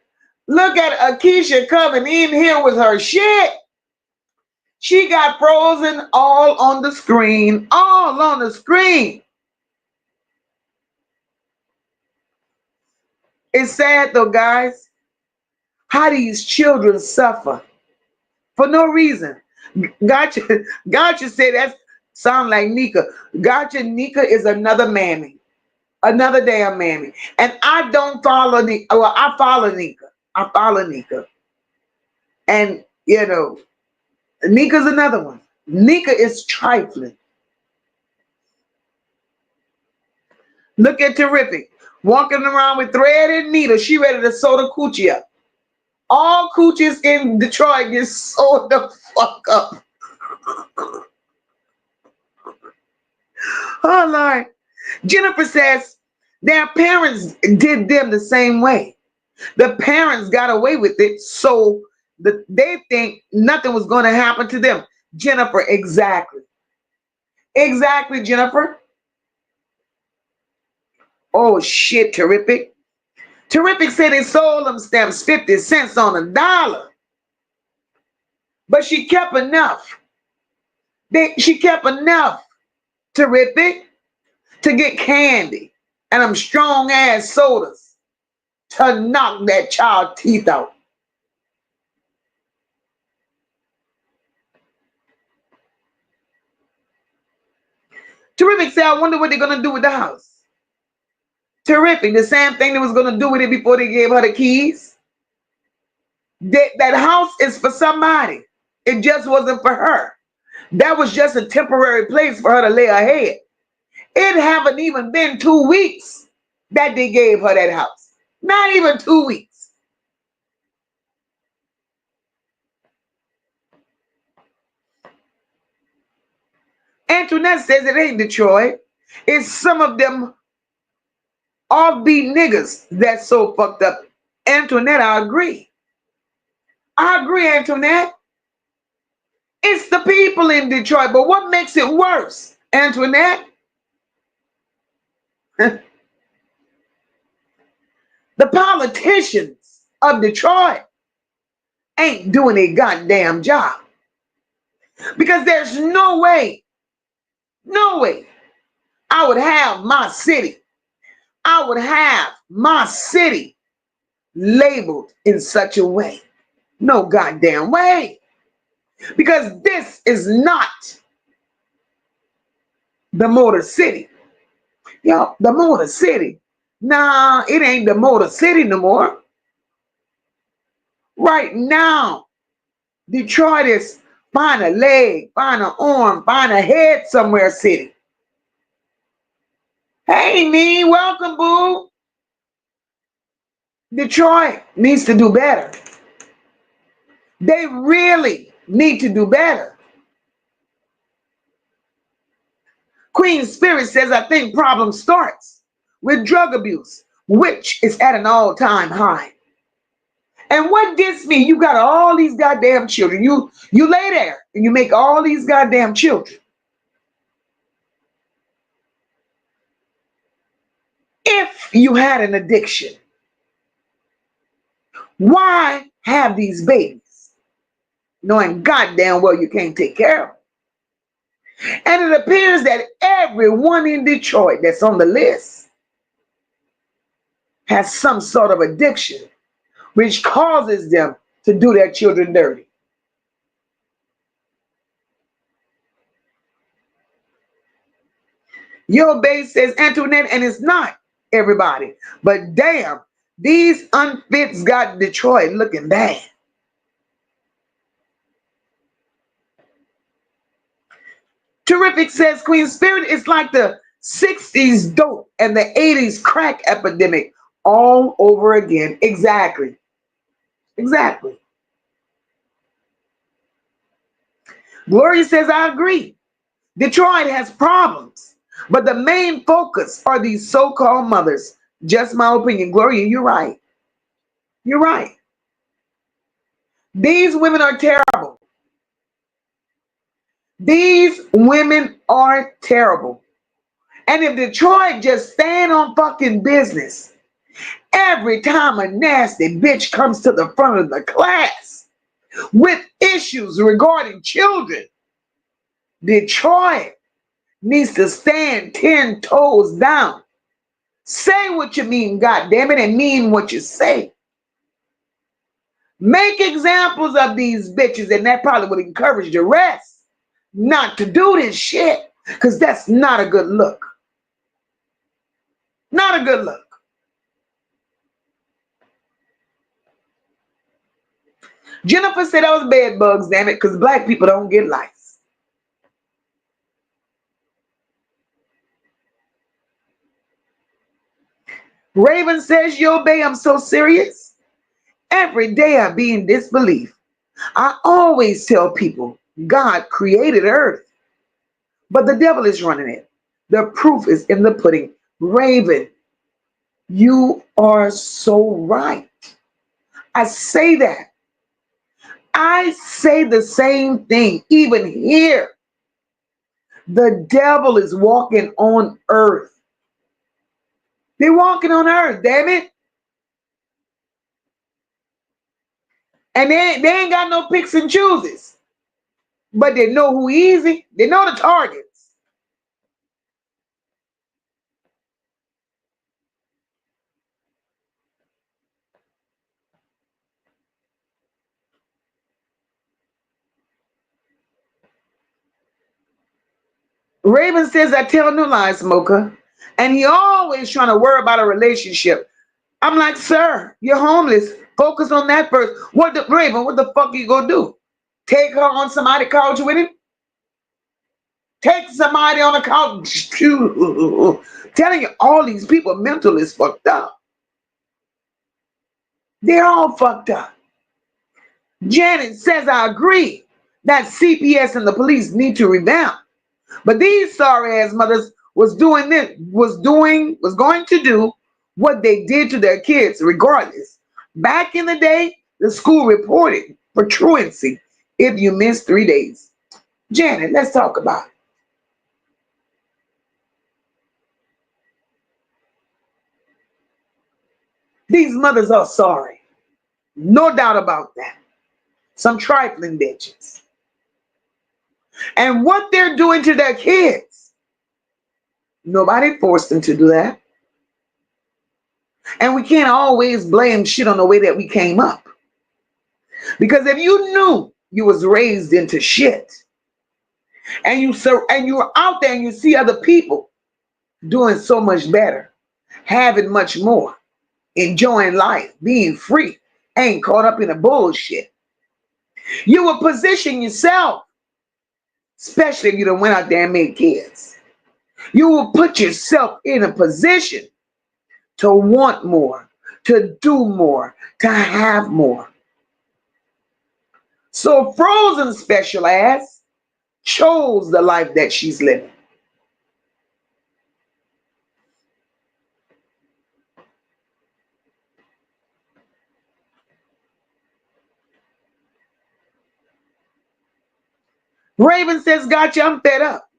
Look at Akeisha coming in here with her shit. She got frozen all on the screen. All on the screen. It's sad though, guys, how these children suffer for no reason. Gotcha said that sound like Nika. Gotcha Nika is another mammy. Another damn mammy. And I don't follow Nika. Well, I follow Nika. I follow Nika. And, you know, Nika's another one. Nika is trifling. Look at Terrific. Walking around with thread and needle. She ready to sew the coochie up. All coochies in Detroit get sewed the fuck up. Oh, Lord. Jennifer says their parents did them the same way. The parents got away with it, so they think nothing was going to happen to them. Jennifer, exactly. Exactly, Jennifer. Oh, shit, Terrific. Terrific said they sold them stamps 50 cents on a dollar. But she kept enough. She kept enough, Terrific, to get candy and them strong ass sodas to knock that child's teeth out. Terrific said, I wonder what they're going to do with the house. Terrific, the same thing they was going to do with it before they gave her the keys. That house is for somebody. It just wasn't for her. That was just a temporary place for her to lay her head. It haven't even been 2 weeks that they gave her that house. Not even 2 weeks. Antoinette says it ain't Detroit. It's some of them offbeat niggas that's so fucked up. Antoinette, I agree. I agree, Antoinette. It's the people in Detroit. But what makes it worse, Antoinette? The politicians of Detroit ain't doing a goddamn job. Because there's no way I would have my city. I would have my city labeled in such a way. No goddamn way. Because this is not the Motor City. Yo, the Motor City. Nah, it ain't the Motor City no more. Right now, Detroit is find a leg, find an arm, find a head somewhere city. Hey, me, welcome, boo. Detroit needs to do better. They really need to do better. Queen Spirit says, I think problem starts with drug abuse, which is at an all-time high. And what gets me, you got all these goddamn children. You lay there and you make all these goddamn children. If you had an addiction, why have these babies knowing goddamn well you can't take care of them? And it appears that everyone in Detroit that's on the list has some sort of addiction which causes them to do their children dirty. Your base says Antoinette, and it's not everybody. But damn, these unfits got Detroit looking bad. Terrific says Queen Spirit is like the 60s dope and the 80s crack epidemic all over again. Exactly. Exactly. Gloria says, I agree. Detroit has problems, but the main focus are these so-called mothers. Just my opinion. Gloria, you're right. You're right. These women are terrible. These women are terrible. And if Detroit just stand on fucking business, every time a nasty bitch comes to the front of the class with issues regarding children, Detroit needs to stand 10 toes down. Say what you mean, goddammit, and mean what you say. Make examples of these bitches, and that probably would encourage the rest not to do this shit, because that's not a good look. Not a good look. Jennifer said that was bed bugs, damn it, because black people don't get lice. Raven says, yo, babe, I'm so serious. Every day I be in disbelief. I always tell people God created earth, but the devil is running it. The proof is in the pudding. Raven, you are so right. I say that. I say the same thing. Even here, the devil is walking on earth. They're walking on earth, damn it. And they ain't got no picks and chooses. But they know who easy. They know the targets. Raven says, I tell no lies, Mocha. And he always trying to worry about a relationship. I'm like, sir, you're homeless. Focus on that first. Raven, what the fuck are you gonna do? Take her on somebody couch with him? Take somebody on a couch. Telling you, all these people mental is fucked up. They're all fucked up. Janet says, I agree that CPS and the police need to revamp. But these sorry ass mothers was going to do what they did to their kids regardless. Back in the day, the school reported for truancy if you missed 3 days. Janet, let's talk about it. These mothers are sorry. No doubt about that. Some trifling bitches. And what they're doing to their kids, nobody forced them to do that. And we can't always blame shit on the way that we came up. Because if you knew you was raised into shit, and you were out there and you see other people doing so much better, having much more, enjoying life, being free, ain't caught up in the bullshit, you will position yourself, especially if you done went out there and made kids. You will put yourself in a position to want more, to do more, to have more. So Frozen special ass chose the life that she's living. Raven says, gotcha, I'm fed up.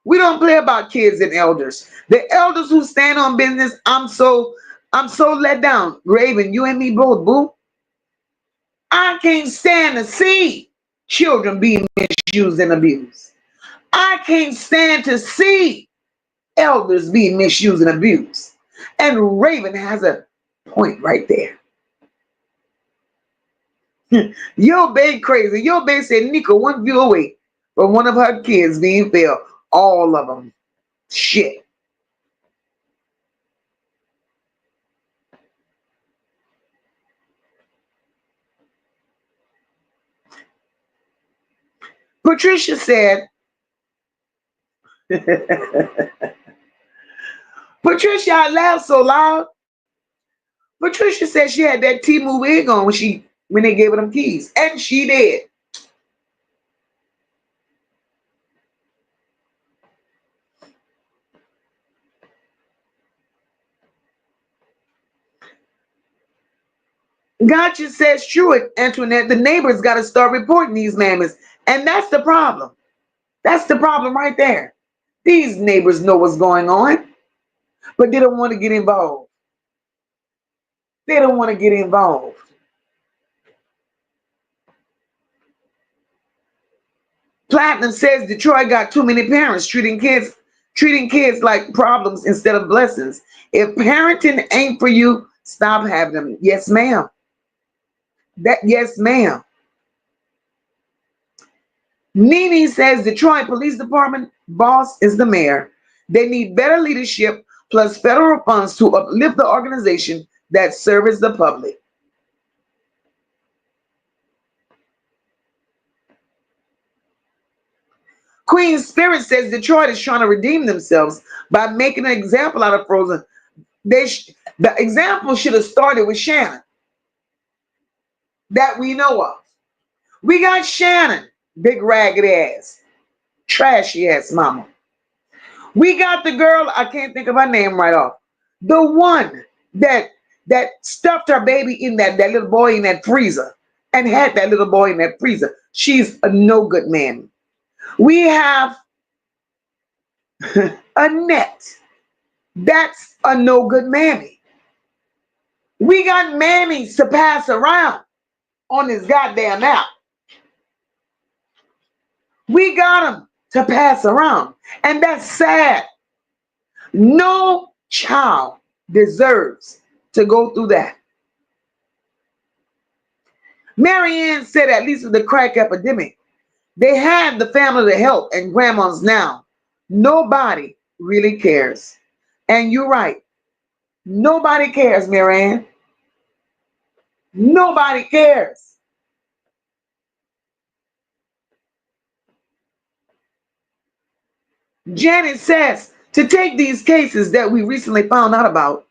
We don't play about kids and elders. The elders who stand on business, I'm so let down. Raven, you and me both, boo. I can't stand to see children being misused and abused. I can't stand to see elders being misused and abused. And Raven has a point right there. Yo, babe crazy. Yo, babe said Nico one view away from one of her kids being failed. All of them. Shit. Patricia said, Patricia, I laughed so loud. Patricia said she had that T-Move wig on when they gave her them keys. And she did. Gotcha says, true, Antoinette, the neighbors got to start reporting these mammoths. And that's the problem. That's the problem right there. These neighbors know what's going on, but they don't want to get involved. They don't want to get involved. Platinum says Detroit got too many parents treating kids like problems instead of blessings. If parenting ain't for you, stop having them. Yes, ma'am. Yes, ma'am. Nene says Detroit Police Department boss is the mayor. They need better leadership plus federal funds to uplift the organization that serves the public. Queen Spirit says Detroit is trying to redeem themselves by making an example out of Frozen. The example should have started with Shannon that we know of. We got Shannon, big ragged ass, trashy ass mama. We got the girl, I can't think of her name right off. The one that stuffed her baby in that little boy in that freezer and had that little boy in that freezer. She's a no good man. We have Annette. That's a no good mammy. We got mammies to pass around on this goddamn app. We got them to pass around. And that's sad. No child deserves to go through that. Marianne said, at least with the crack epidemic, they had the family to help and grandmas now. Nobody really cares. And you're right. Nobody cares, Marianne. Nobody cares. Janet says to take these cases that we recently found out about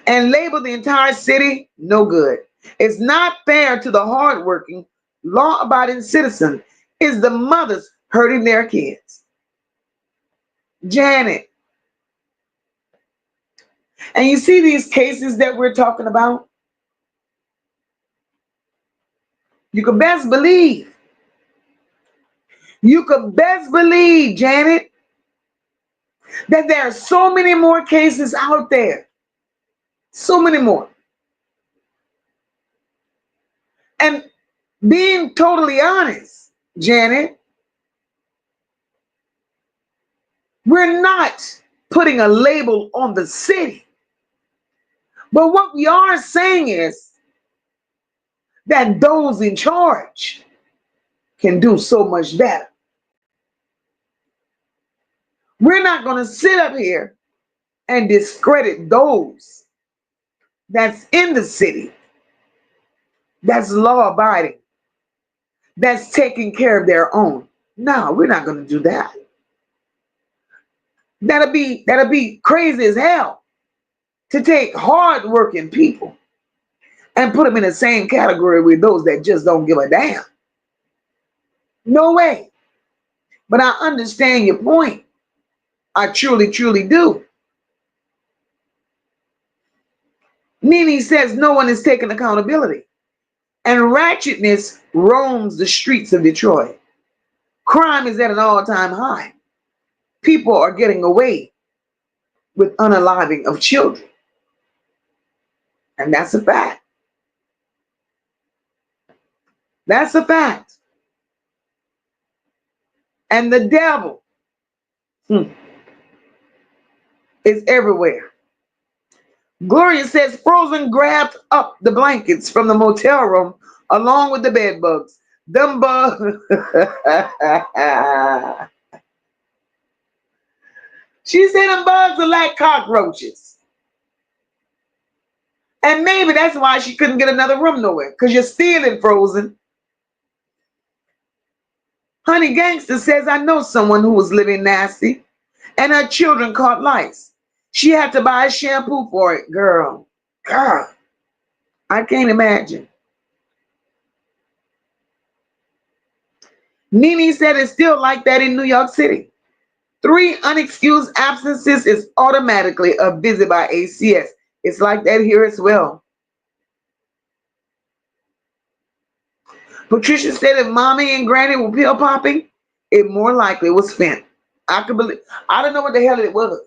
and label the entire city no good. It's not fair to the hardworking, law-abiding citizen. It's the mothers hurting their kids. Janet. And you see these cases that we're talking about? You could best believe. You could best believe, Janet, that there are so many more cases out there. So many more. And being totally honest, Janet, we're not putting a label on the city. But what we are saying is that those in charge can do so much better. We're not going to sit up here and discredit those that's in the city, that's law-abiding, that's taking care of their own. No, we're not going to do that. That'll be crazy as hell to take hard-working people and put them in the same category with those that just don't give a damn. No way. But I understand your point. I truly, truly do. Nene says no one is taking accountability. And ratchetness roams the streets of Detroit. Crime is at an all-time high. people are getting away with unaliving of children. And that's a fact. That's a fact. And the devil is everywhere. Gloria says Frozen grabbed up the blankets from the motel room along with the bed bugs. Them bugs. She said them bugs are like cockroaches. And maybe that's why she couldn't get another room nowhere. Because you're stealing, Frozen. Honey Gangster says, I know someone who was living nasty and her children caught lice. She had to buy a shampoo for it. Girl, I can't imagine. Nene said it's still like that in New York City. 3 unexcused absences is automatically a visit by ACS. It's like that here as well. Patricia said if mommy and granny were pill popping, it more likely was Fent. I could believe. I don't know what the hell it was,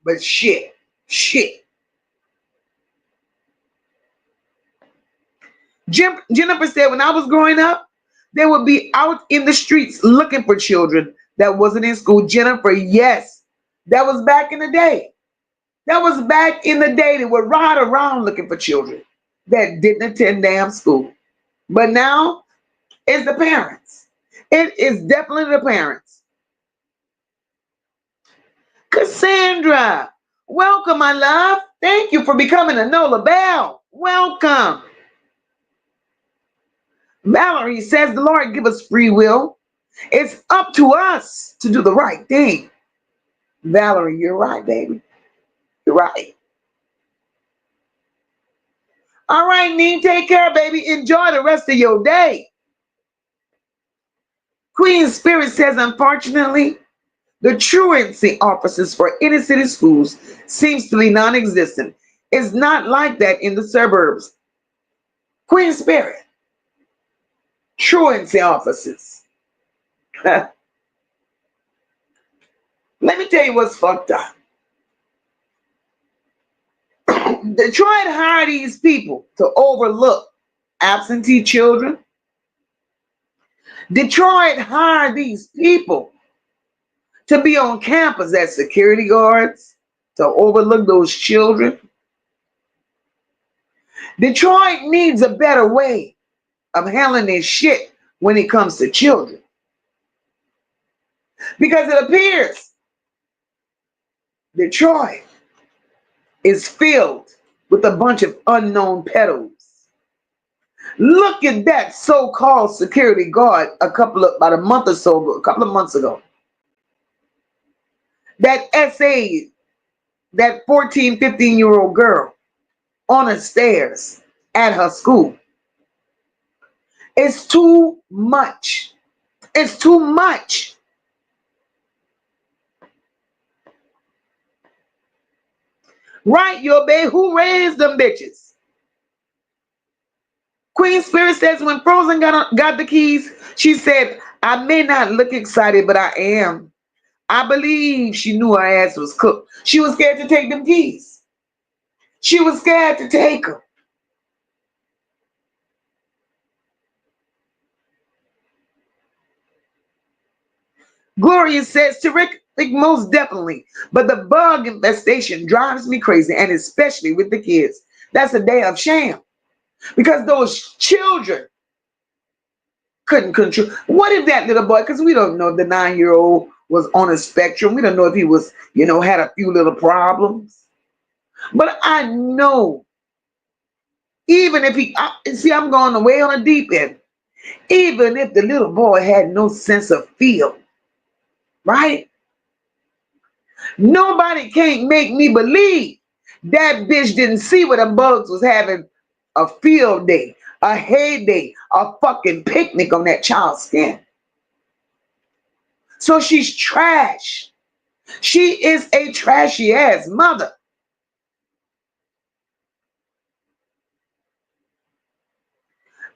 but shit. Jennifer said when I was growing up, they would be out in the streets looking for children that wasn't in school. Jennifer, yes, that was back in the day. That was back in the day. They would ride around looking for children that didn't attend damn school. But now, it's the parents. It is definitely the parents. Cassandra, welcome, my love. Thank you for becoming a Nola Bell. Welcome. Valerie says the Lord give us free will. It's up to us to do the right thing. Valerie, you're right, baby. You're right. All right, Nene, take care, baby. Enjoy the rest of your day. Queen Spirit says, unfortunately, the truancy offices for inner city schools seems to be non-existent. It's not like that in the suburbs. Queen Spirit, truancy offices. Let me tell you what's fucked up. Detroit hired these people to overlook absentee children. Detroit hired these people to be on campus as security guards, to overlook those children. Detroit needs a better way of handling this shit when it comes to children. Because it appears Detroit is filled with a bunch of unknown pedos. Look at that so-called security guard about a month or so ago, a couple of months ago. That essayed that 14, 15-year-old girl on the stairs at her school. It's too much. It's too much. Right, your babe, who raised them bitches? Queen Spirit says when Frozen got the keys, she said, I may not look excited, but I am. I believe she knew her ass was cooked. She was scared to take them keys. She was scared to take them. Gloria says, terrific, most definitely. But the bug infestation drives me crazy, and especially with the kids. That's a damn shame. Because those children couldn't control. What if that little boy, because we don't know if the 9-year-old was on a spectrum. We don't know if he was, had a few little problems. But I know, even if I'm going away on a deep end. Even if the little boy had no sense of feel, right? Nobody can't make me believe that bitch didn't see what them bugs was having a field day, a heyday, a fucking picnic on that child's skin. So she's trash. She is a trashy ass mother.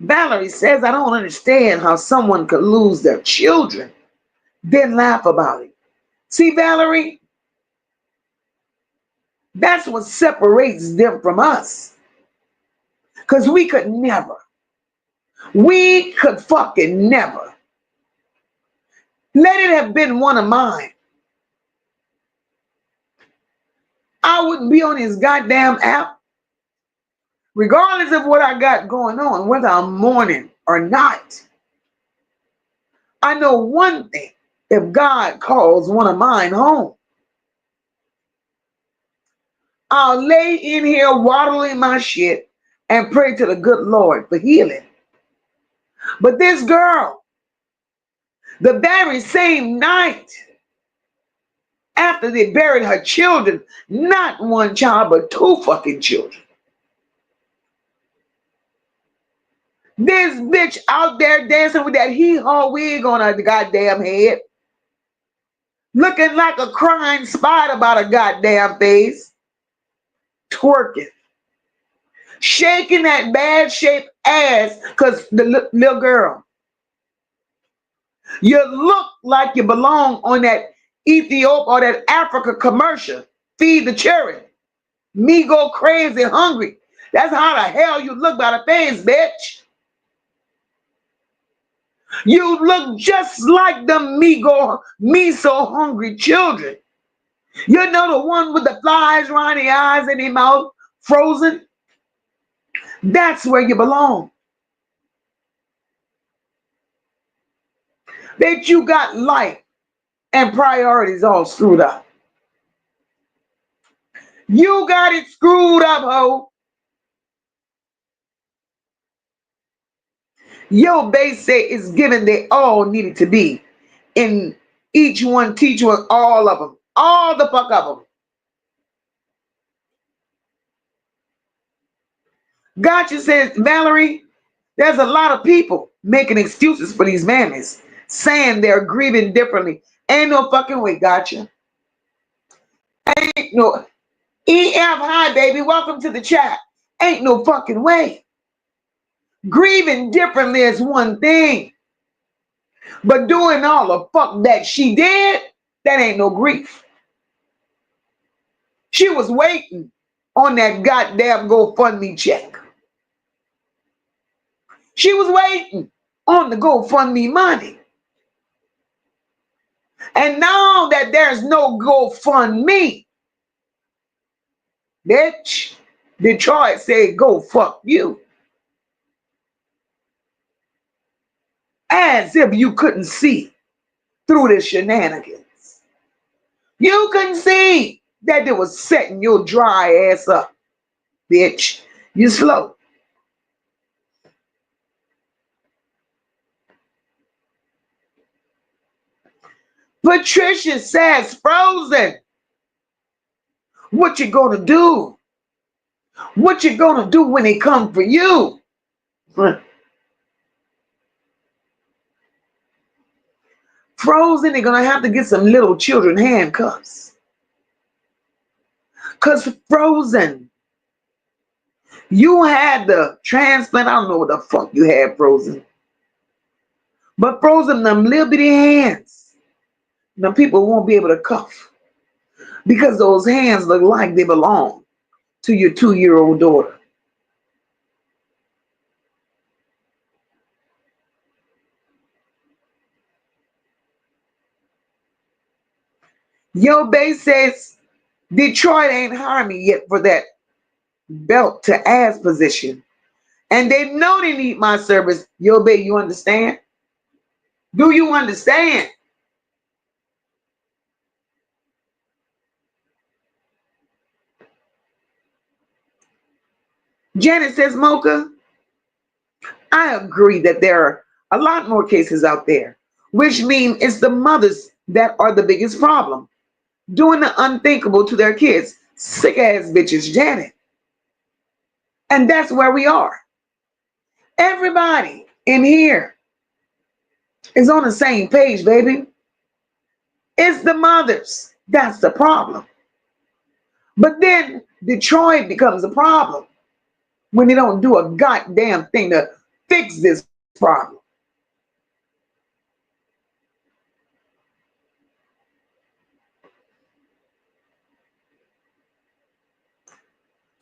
Valerie says, I don't understand how someone could lose their children, then laugh about it. See, Valerie, that's what separates them from us. Because we could never, we could fucking never let it have been one of mine. I wouldn't be on his goddamn app, regardless of what I got going on, whether I'm mourning or not. I know one thing: if God calls one of mine home, I'll lay in here waddling my shit and pray to the good Lord for healing. But this girl, the very same night after they buried her children, not one child, but two fucking children, this bitch out there dancing with that hee-haw wig on her goddamn head, looking like a crying spider about a goddamn face, twerking, shaking that bad shaped ass, because the little girl, you look like you belong on that Ethiopia or that Africa commercial, Feed the Children, Me Go Crazy Hungry. That's how the hell you look by the face, bitch. You look just like the Me So Hungry children. You know, the one with the flies around the eyes and the mouth, frozen? That's where you belong. Bitch, you got life and priorities all screwed up. You got it screwed up, ho. Your base say is given they all needed to be. In each one teach one, all of them. All the fuck of them. Gotcha says, Valerie, there's a lot of people making excuses for these mammies, saying they're grieving differently. Ain't no fucking way, gotcha. Ain't no EF, hi baby, welcome to the chat. Ain't no fucking way. Grieving differently is one thing, but doing all the fuck that she did, that ain't no grief. She was waiting on that goddamn GoFundMe check. She was waiting on the GoFundMe money. And now that there's no GoFundMe, bitch, Detroit said, go fuck you. As if you couldn't see through the shenanigans. You couldn't see that they was setting your dry ass up, bitch. You slow. Patricia says, Frozen, what you gonna do? What you gonna do when they come for you? Frozen, they're gonna have to get some little children handcuffs. Cause Frozen, you had the transplant. I don't know what the fuck you had, Frozen. But Frozen, them little bitty hands, them people won't be able to cuff. Because those hands look like they belong to your 2-year-old daughter. Yo base says Detroit ain't hired me yet for that belt to ass position. And they know they need my service. Yo babe, you understand? Do you understand? Janet says, Mocha, I agree that there are a lot more cases out there, which means it's the mothers that are the biggest problem, doing the unthinkable to their kids. Sick ass bitches, Janet. And that's where we are. Everybody in here is on the same page, baby. It's the mothers. That's the problem. But then Detroit becomes a problem when they don't do a goddamn thing to fix this problem.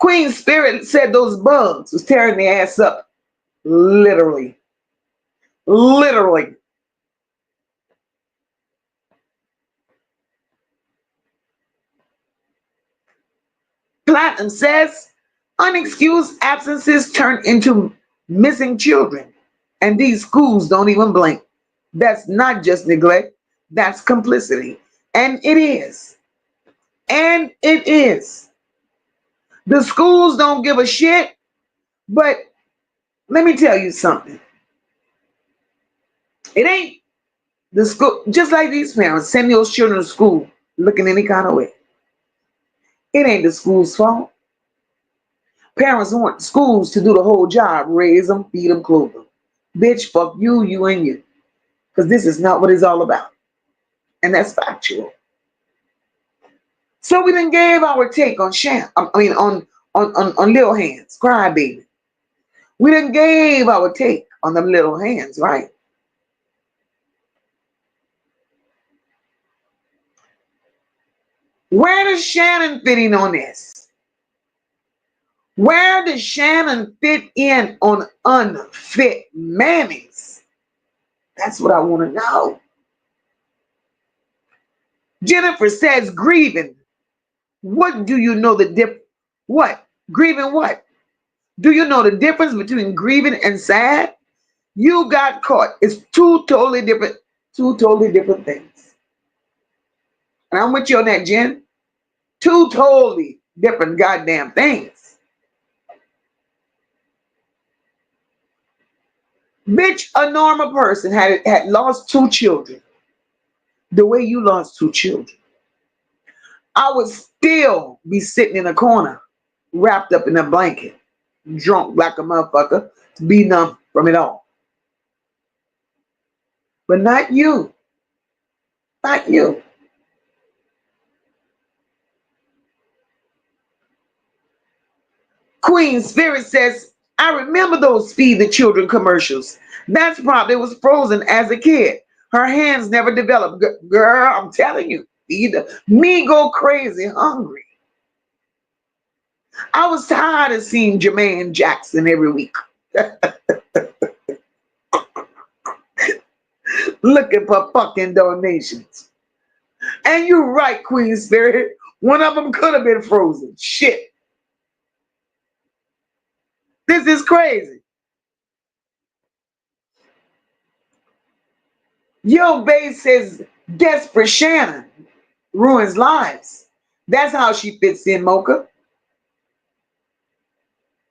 Queen Spirit said those bugs was tearing their ass up. Literally. Literally. Platinum says unexcused absences turn into missing children, and these schools don't even blink. That's not just neglect, that's complicity. And it is. And it is. The schools don't give a shit, but let me tell you something. It ain't the school, just like these parents send those children to school looking any kind of way. It ain't the school's fault. Parents want schools to do the whole job, raise them, feed them, clothe them. Bitch, fuck you, you, and you. Because this is not what it's all about. And that's factual. So we done gave our take on on Little Hands, Cry Baby. We done gave our take on them little hands, right? Where does Shannon fit in on this? Where does Shannon fit in on unfit mammies? That's what I want to know. Jennifer says, grieving. What do you know the what? Grieving what? Do you know the difference between grieving and sad? You got caught. It's two totally different things. And I'm with you on that, Jen. Two totally different goddamn things. Bitch, a normal person had lost two children the way you lost two children. I would still be sitting in a corner, wrapped up in a blanket, drunk like a motherfucker, to be numb from it all. But not you. Not you. Queen Spirit says, I remember those Feed the Children commercials. That's probably was Frozen as a kid. Her hands never developed. Girl, I'm telling you, me go crazy hungry. I was tired of seeing Jermaine Jackson every week. Looking for fucking donations. And you're right, Queen Spirit. One of them could have been Frozen. Shit. This is crazy. Yo Bay says desperate Shannon ruins lives. That's how she fits in, Mocha.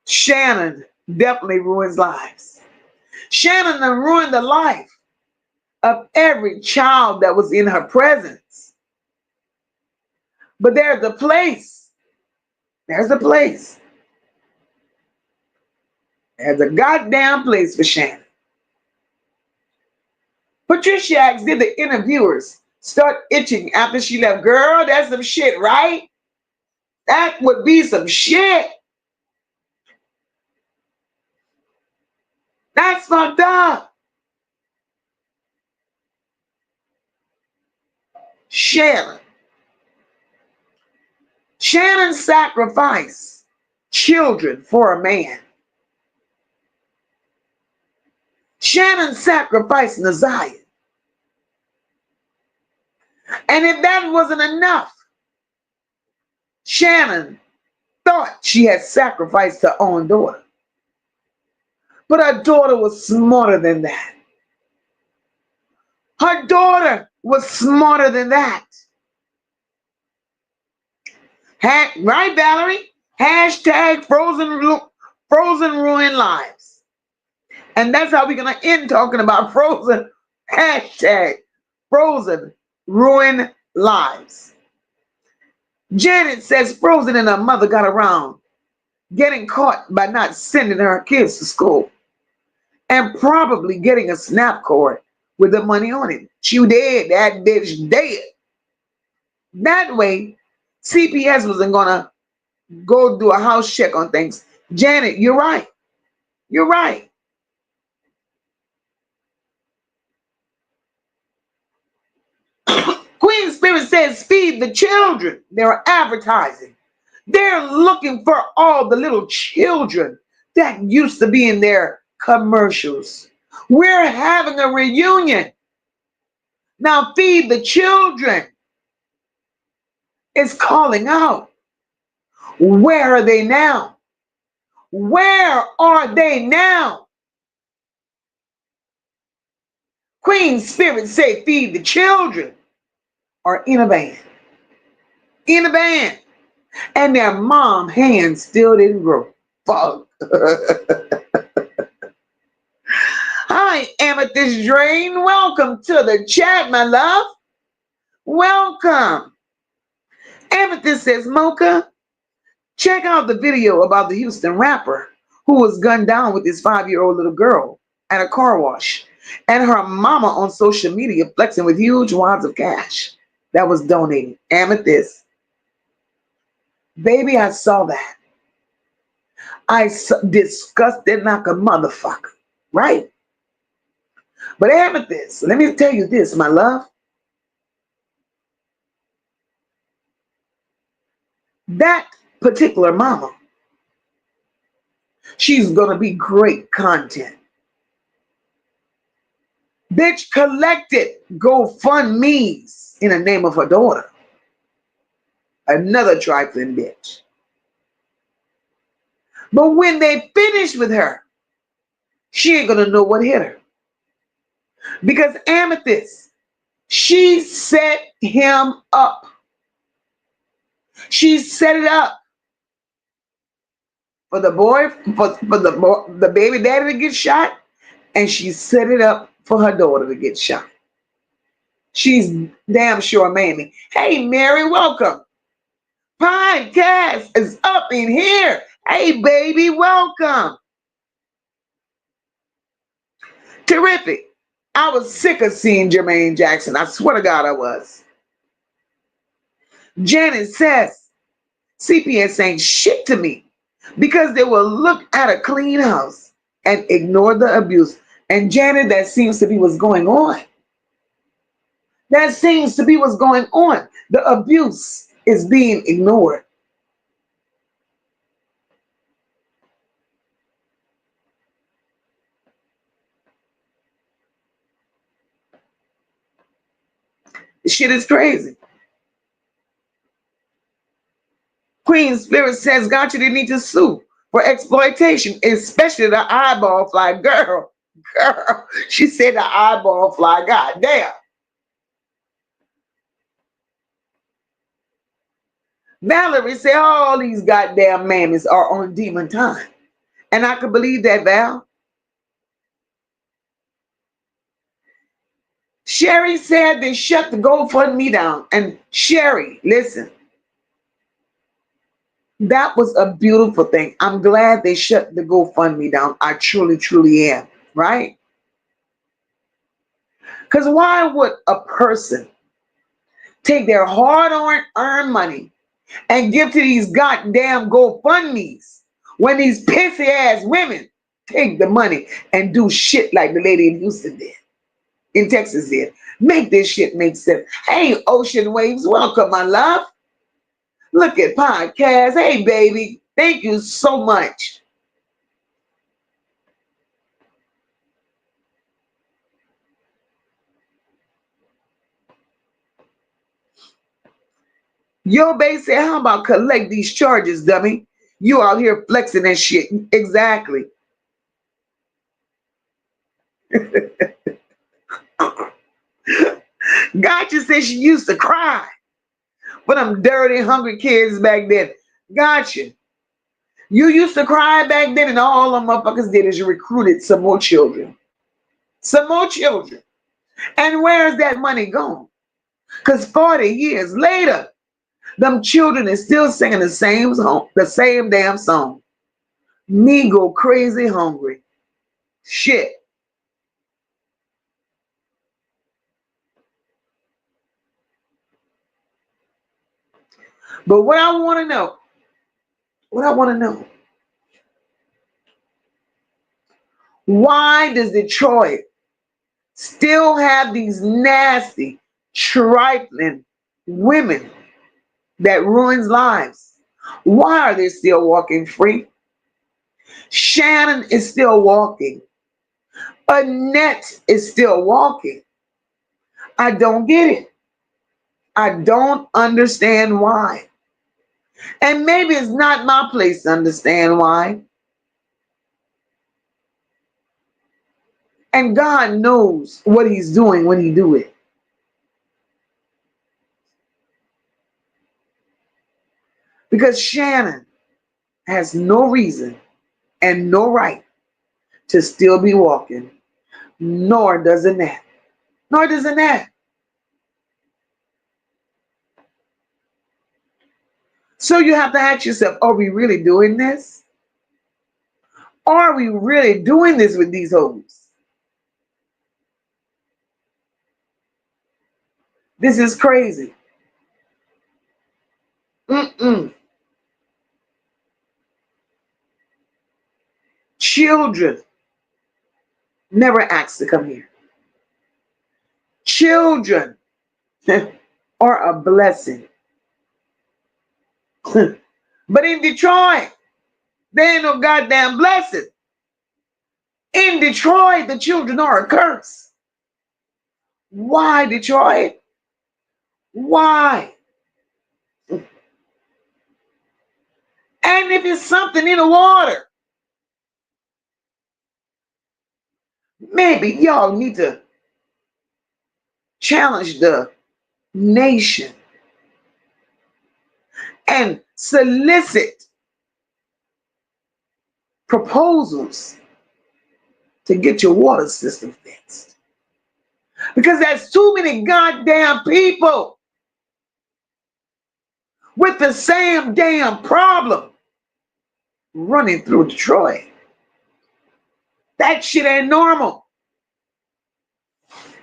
Shannon definitely ruins lives. Shannon ruined the life of every child that was in her presence. But there's a place. There's a place. There's a goddamn place for Shannon. Patricia asked, did the interviewers start itching after she left? Girl, that's some shit, right? That would be some shit. That's fucked up. Shannon. Shannon sacrificed children for a man. Shannon sacrificed Naziah. And if that wasn't enough, Shannon thought she had sacrificed her own daughter. But her daughter was smarter than that. Her daughter was smarter than that. Right, Valerie? Hashtag frozen ruin lives. And that's how we're going to end talking about Frozen. Hashtag Frozen ruin lives. Janet says Frozen and her mother got around getting caught by not sending her kids to school and probably getting a snap cord with the money on it. She dead. That bitch dead. That way, CPS wasn't going to go do a house check on things. Janet, you're right. You're right. Queen Spirit says, feed the children. They're advertising. They're looking for all the little children that used to be in their commercials. We're having a reunion. Now feed the children is calling out. Where are they now? Where are they now? Queen Spirit say feed the children are in a band. In a band. And their mom hands still didn't grow. Fuck. Hi, Amethyst Drain. Welcome to the chat, my love. Welcome. Amethyst says, Mocha, check out the video about the Houston rapper who was gunned down with his 5-year-old little girl at a car wash and her mama on social media flexing with huge wads of cash that was donated. Amethyst. Baby, I saw that. Disgusted like a motherfucker, right? But Amethyst, let me tell you this, my love. That particular mama, she's going to be great content. Bitch collected GoFundMe's in the name of her daughter. Another trifling bitch. But when they finish with her, she ain't going to know what hit her. Because Amethyst, she set him up. She set it up for the boy, for the baby daddy to get shot, and she set it up for her daughter to get shot. She's damn sure Mamie. Hey, Mary, welcome. Podcast is up in here. Hey, baby, welcome. Terrific. I was sick of seeing Jermaine Jackson. I swear to God I was. Janet says, CPS ain't shit to me because they will look at a clean house and ignore the abuse. And Janet, that seems to be what's going on. That seems to be what's going on. The abuse is being ignored. The shit is crazy. Queen Spirit says, gotcha, they need to sue for exploitation, especially the eyeball fly. Girl, she said the eyeball fly. God damn. Valerie said, all these goddamn mammies are on demon time. And I can believe that, Val. Sherry said they shut the GoFundMe down. And Sherry, listen, that was a beautiful thing. I'm glad they shut the GoFundMe down. I truly, truly am, right? Because why would a person take their hard-earned money and give to these goddamn GoFundMes when these pissy-ass women take the money and do shit like the lady in Houston did, in Texas did? Make this shit make sense. Hey, Ocean Waves, welcome, my love. Look at podcast. Hey, baby. Thank you so much. Yo, babe said, how about collect these charges, dummy? You out here flexing that shit. Exactly. Gotcha said she used to cry for them dirty, hungry kids back then. Gotcha. You used to cry back then, and all them motherfuckers did is you recruited some more children. Some more children. And where's that money gone? Because 40 years later, them children is still singing the same damn song. Me go crazy hungry. Shit. But what I want to know, why does Detroit still have these nasty, trifling women that ruins lives? Why are they still walking free? Shannon is still walking. Annette is still walking. I don't get it. I don't understand why. And maybe it's not my place to understand why. And God knows what he's doing when he do it. Because Shannon has no reason and no right to still be walking. Nor does Annette. Nor does Annette. So you have to ask yourself, are we really doing this? Are we really doing this with these hoes? This is crazy. Mm-mm. Children never asked to come here. Children are a blessing. But in Detroit, there ain't no goddamn blessing. In Detroit, the children are a curse. Why, Detroit? Why? And if it's something in the water, maybe y'all need to challenge the nation and solicit proposals to get your water system fixed. Because there's too many goddamn people with the same damn problem running through Detroit. That shit ain't normal.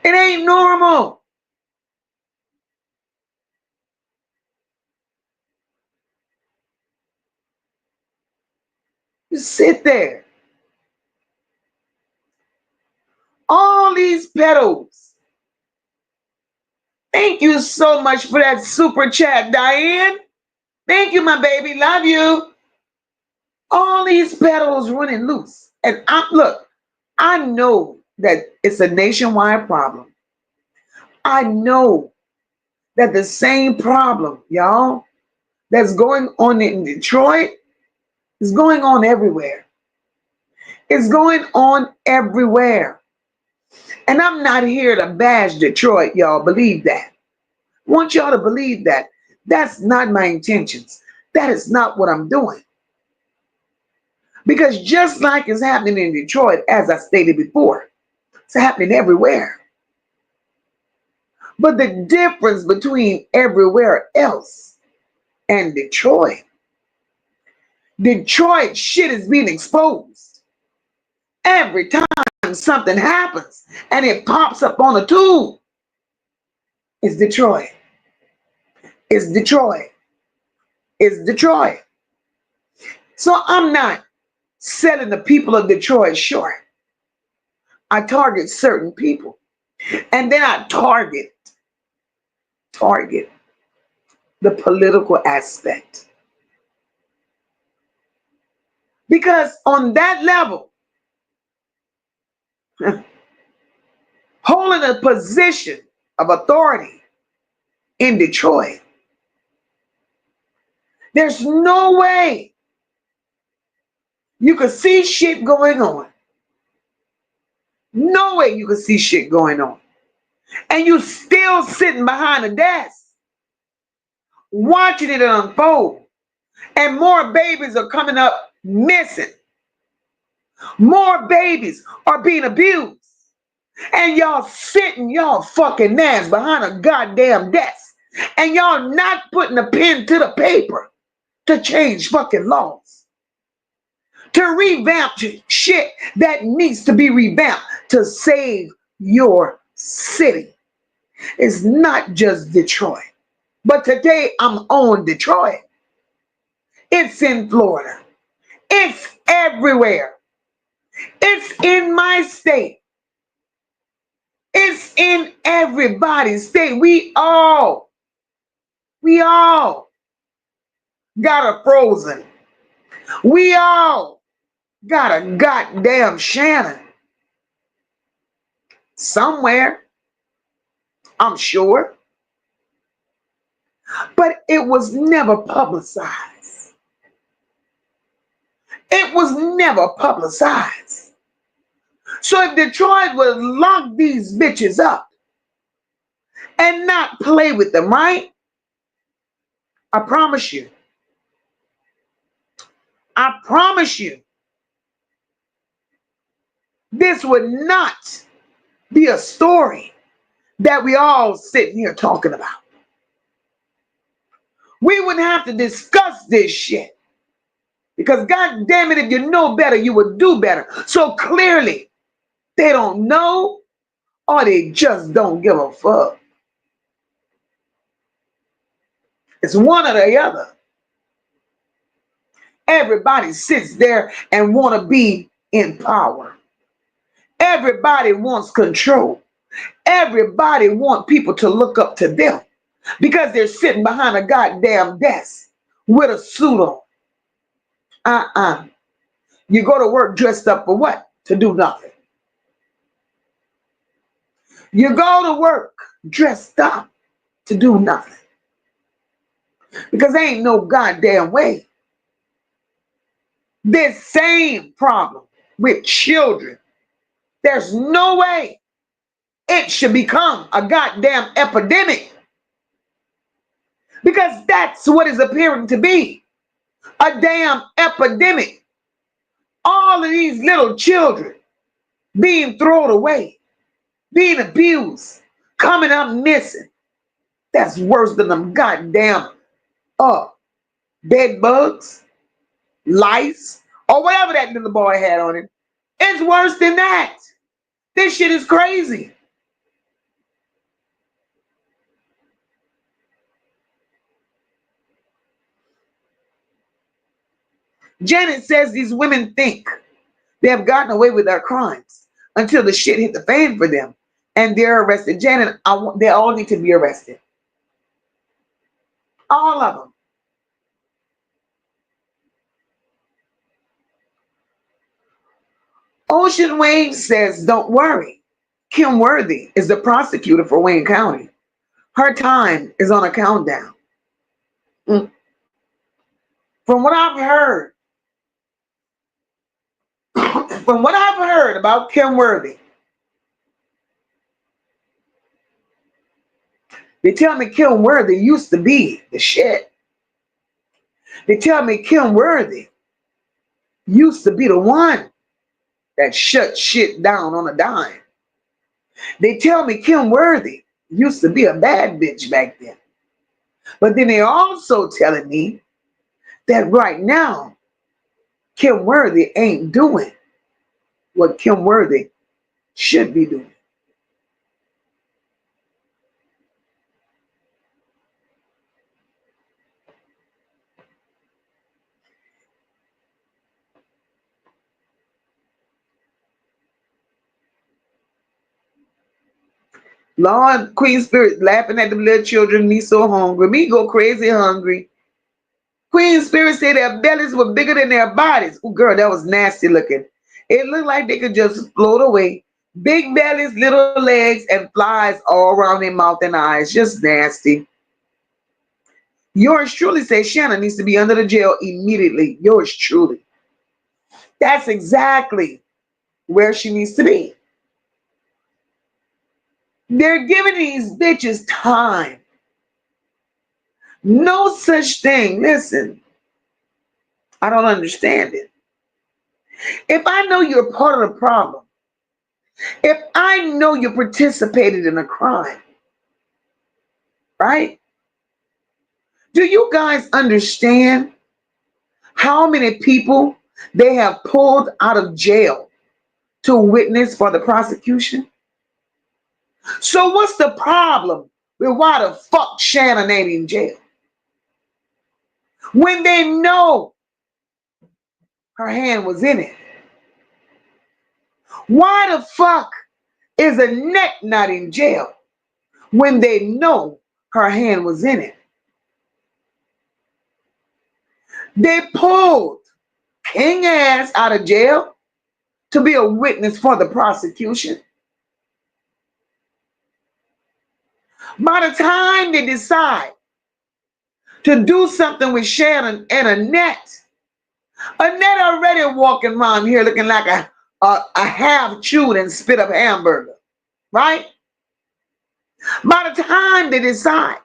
It ain't normal. You sit there. All these pedals. Thank you so much for that super chat, Diane. Thank you, my baby. Love you. All these pedals running loose. And look, I know that it's a nationwide problem. I know that the same problem, y'all, that's going on in Detroit is going on everywhere. It's going on everywhere. And I'm not here to bash Detroit, y'all. Believe that. I want y'all to believe that. That's not my intentions. That is not what I'm doing. Because just like it's happening in Detroit, as I stated before, it's happening everywhere. But the difference between everywhere else and Detroit shit is being exposed. Every time something happens and it pops up on the tube, it's Detroit. It's Detroit. It's Detroit. So I'm not selling the people of Detroit short. I target certain people. And then I target the political aspect. Because on that level, holding a position of authority in Detroit, there's no way you could see shit going on. No way you could see shit going on. And you still sitting behind a desk watching it unfold. And more babies are coming up missing. More babies are being abused. And y'all sitting y'all fucking ass behind a goddamn desk. And y'all not putting a pen to the paper to change fucking laws. To revamp shit that needs to be revamped to save your city. It's not just Detroit. But today I'm on Detroit. It's in Florida. It's everywhere. It's in my state. It's in everybody's state. We all got a Frozen. We all got a goddamn Shannon somewhere, I'm sure. But it was never publicized. It was never publicized. So if Detroit would lock these bitches up and not play with them, right? I promise you, this would not be a story that we all sitting here talking about. We wouldn't have to discuss this shit. Because God damn it, if you know better, you would do better. So clearly, they don't know or they just don't give a fuck. It's one or the other. Everybody sits there and want to be in power. Everybody wants control. Everybody wants people to look up to them because they're sitting behind a goddamn desk with a suit on. You go to work dressed up for what? To do nothing. You go to work dressed up to do nothing. Because there ain't no goddamn way. This same problem with children, there's no way it should become a goddamn epidemic. Because that's what is appearing to be. A damn epidemic. All of these little children being thrown away, being abused, coming up missing. That's worse than them goddamn bed bugs, lice, or whatever that little boy had on it. It's worse than that. This shit is crazy. Janet says these women think they have gotten away with their crimes until the shit hit the fan for them and they're arrested. Janet, they all need to be arrested. All of them. Ocean Wave says, don't worry. Kim Worthy is the prosecutor for Wayne County. Her time is on a countdown. From what I've heard, about Kim Worthy, they tell me Kim Worthy used to be the shit. They tell me Kim Worthy used to be the one that shut shit down on a dime. They tell me Kim Worthy used to be a bad bitch back then. But then they also telling me that right now, Kim Worthy ain't doing what Kim Worthy should be doing. Lord, Queen Spirit laughing at the little children, me so hungry. Me go crazy hungry. Queen Spirit said their bellies were bigger than their bodies. Oh, girl, that was nasty looking. It looked like they could just float away. Big bellies, little legs, and flies all around their mouth and eyes. Just nasty. Yours truly says Shannon needs to be under the jail immediately. Yours truly. That's exactly where she needs to be. They're giving these bitches time. No such thing. Listen, I don't understand it. If I know you're part of the problem, if I know you participated in a crime, right? Do you guys understand how many people they have pulled out of jail to witness for the prosecution? So what's the problem with why the fuck Shannon ain't in jail? When they know her hand was in it. Why the fuck is Annette not in jail when they know her hand was in it? They pulled King ass out of jail to be a witness for the prosecution. By the time they decide to do something with Shannon and Annette already walking around here looking like a half chewed and spit up hamburger, right? By the time they decide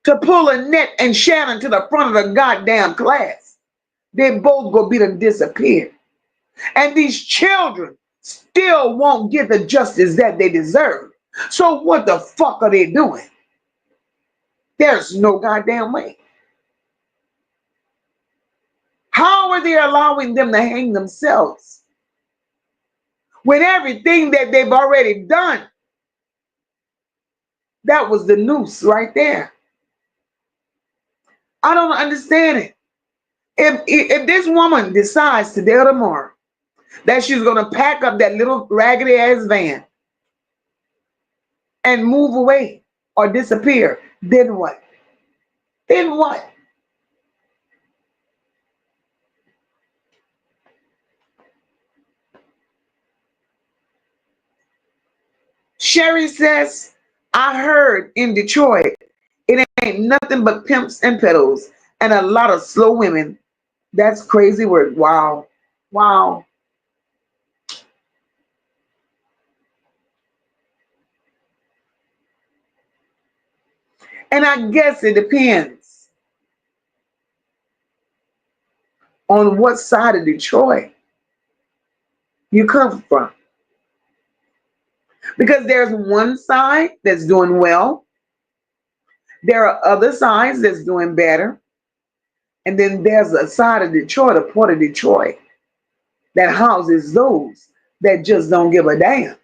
to pull Annette and Shannon to the front of the goddamn class, they both gonna be done disappeared. And these children still won't get the justice that they deserve. So what the fuck are they doing? There's no goddamn way. How are they allowing them to hang themselves when everything that they've already done, that was the noose right there? I don't understand it. If this woman decides today or tomorrow that she's going to pack up that little raggedy ass van and move away or disappear, then what? Then what? Sherry says, I heard in Detroit, it ain't nothing but pimps and peddles and a lot of slow women. That's crazy work. Wow. Wow. And I guess it depends on what side of Detroit you come from. Because there's one side that's doing well. There are other sides that's doing better. And then there's a side of Detroit, a part of Detroit, that houses those that just don't give a damn.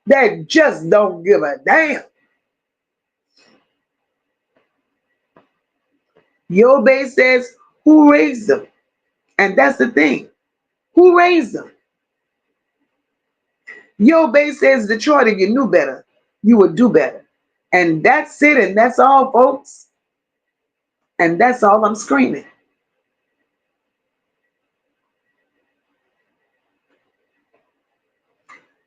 That just don't give a damn. Your base says, who raised them? And that's the thing. Who raised them? Your base says, Detroit, if you knew better, you would do better. And that's it, and that's all, folks. And that's all I'm screaming.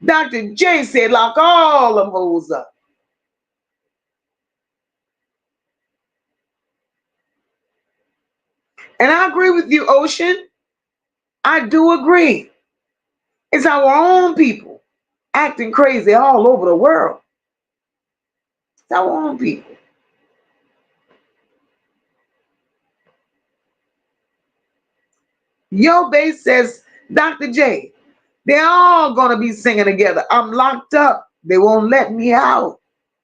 Dr. J said, lock all them hoes up. And I agree with you, Ocean. I do agree. It's our own people acting crazy all over the world. It's our own people. Your base says, Dr. J, they're all going to be singing together. I'm locked up. They won't let me out.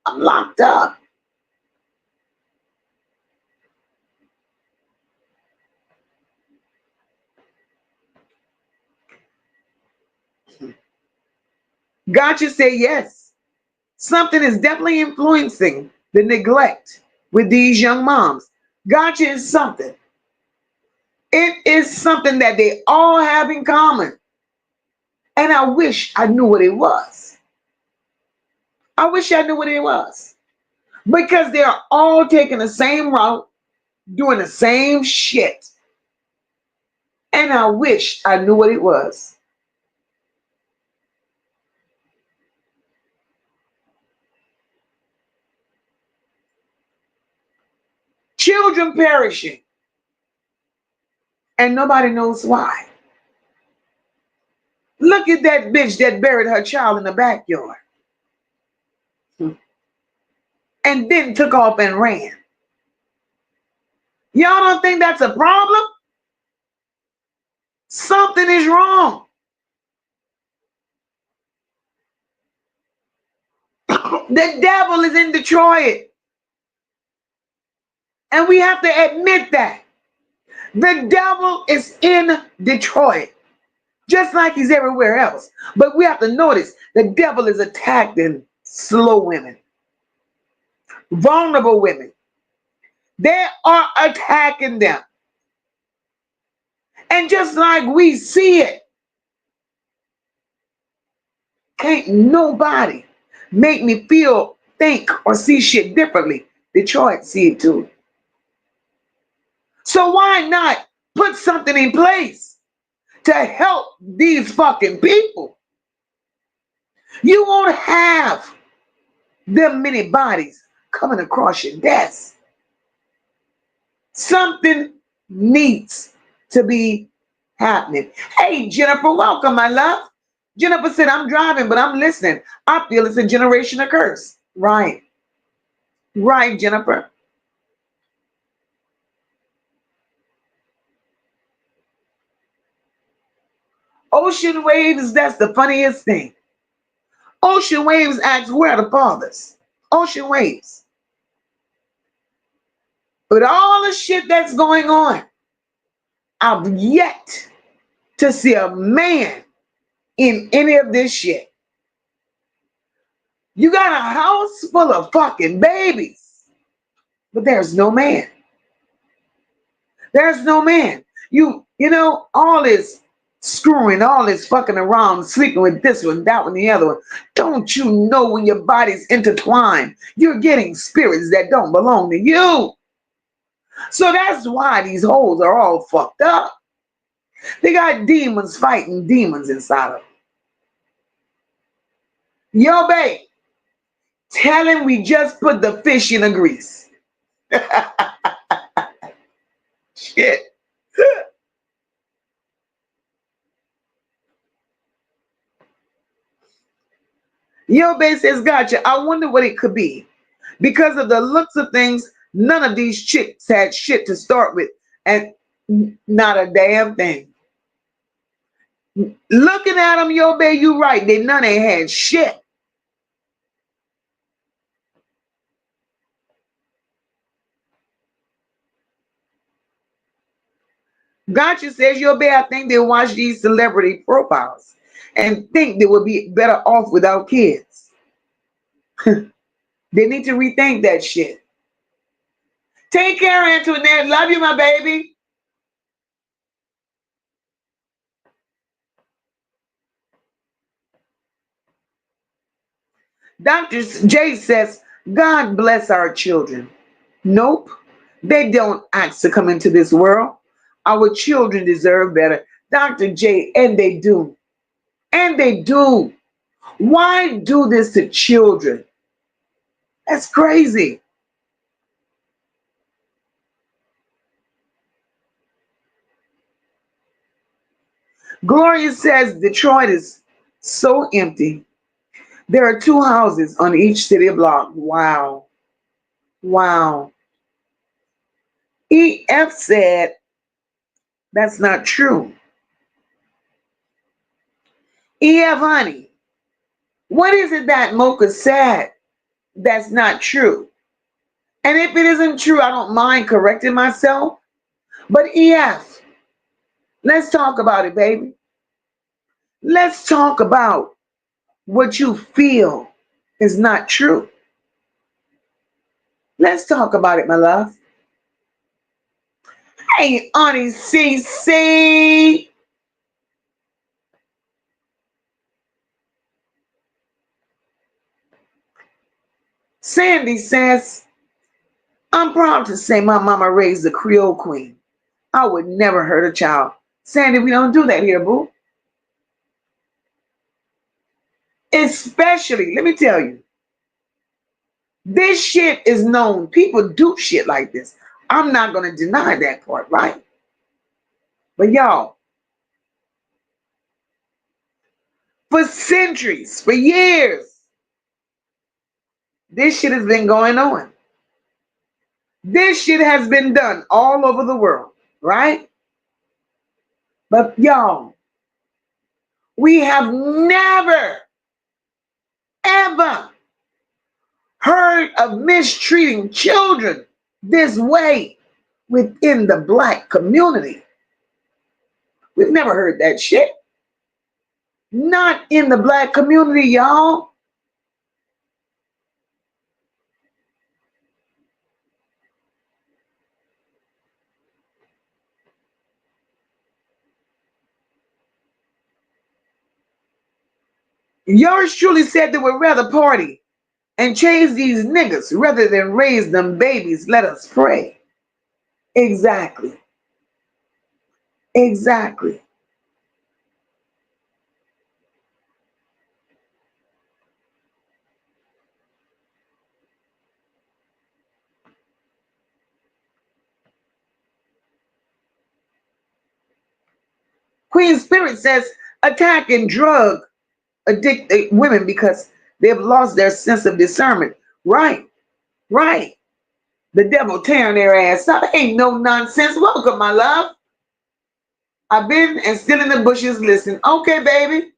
I'm locked up. Gotcha say yes. Something is definitely influencing the neglect with these young moms. Gotcha is something. It is something that they all have in common. And I wish I knew what it was. I wish I knew what it was. Because they're all taking the same route, doing the same shit. And I wish I knew what it was. Children perishing. And nobody knows why. Look at that bitch that buried her child in the backyard. And then took off and ran. Y'all don't think that's a problem? Something is wrong. The devil is in Detroit. And we have to admit that. The devil is in Detroit. Just like he's everywhere else. But we have to notice the devil is attacking slow women. Vulnerable women. They are attacking them. And just like we see it, can't nobody make me feel, think, or see shit differently. Detroit see it too. So why not put something in place to help these fucking people? You won't have them many bodies coming across your desk. Something needs to be happening. Hey, Jennifer, welcome, my love. Jennifer said, I'm driving, but I'm listening. I feel it's a generational curse. Right. Right, Jennifer. Ocean Waves, that's the funniest thing. Ocean Waves asks, where are the fathers? Ocean Waves. With all the shit that's going on, I've yet to see a man in any of this shit. You got a house full of fucking babies, but there's no man. There's no man. You know, all this screwing, all this fucking around, sleeping with this one, that one, the other one. Don't you know when your body's intertwined, you're getting spirits that don't belong to you? So that's why these hoes are all fucked up. They got demons fighting demons inside of them. Yo, babe, tell him we just put the fish in the grease. Shit. Yo, babe says, gotcha. I wonder what it could be. Because of the looks of things, none of these chicks had shit to start with. And not a damn thing. Looking at them, yo, babe, you right. They none ain't had shit. Gotcha says, yo, babe, I think they watch these celebrity profiles and think they would be better off without kids. They need to rethink that shit. Take care, Antoinette. Love you, my baby. Dr. J says, God bless our children. Nope, they don't ask to come into this world. Our children deserve better. Dr. J, and they do. And they do. Why do this to children? That's crazy. Gloria says Detroit is so empty. There are 2 houses on each city block. Wow. Wow. EF said that's not true. EF, honey, what is it that Moca said that's not true? And if it isn't true, I don't mind correcting myself. But EF, let's talk about it, baby. Let's talk about what you feel is not true. Let's talk about it, my love. Hey, Auntie CC. Sandy says, I'm proud to say my mama raised a Creole queen. I would never hurt a child. Sandy, we don't do that here, boo. Especially, let me tell you, this shit is known. People do shit like this. I'm not going to deny that part, right? But y'all, for centuries, for years, this shit has been going on. This shit has been done all over the world, right? But y'all, we have never, ever heard of mistreating children this way within the Black community. We've never heard that shit. Not in the Black community, y'all. Yours truly said they would rather party and chase these niggas rather than raise them babies. Let us pray. Exactly. Exactly. Queen Spirit says attacking drug addicted women because they've lost their sense of discernment. Right, right. The devil tearing their ass up. Ain't no nonsense. Welcome, my love. I've been and still in the bushes listening. Okay, baby.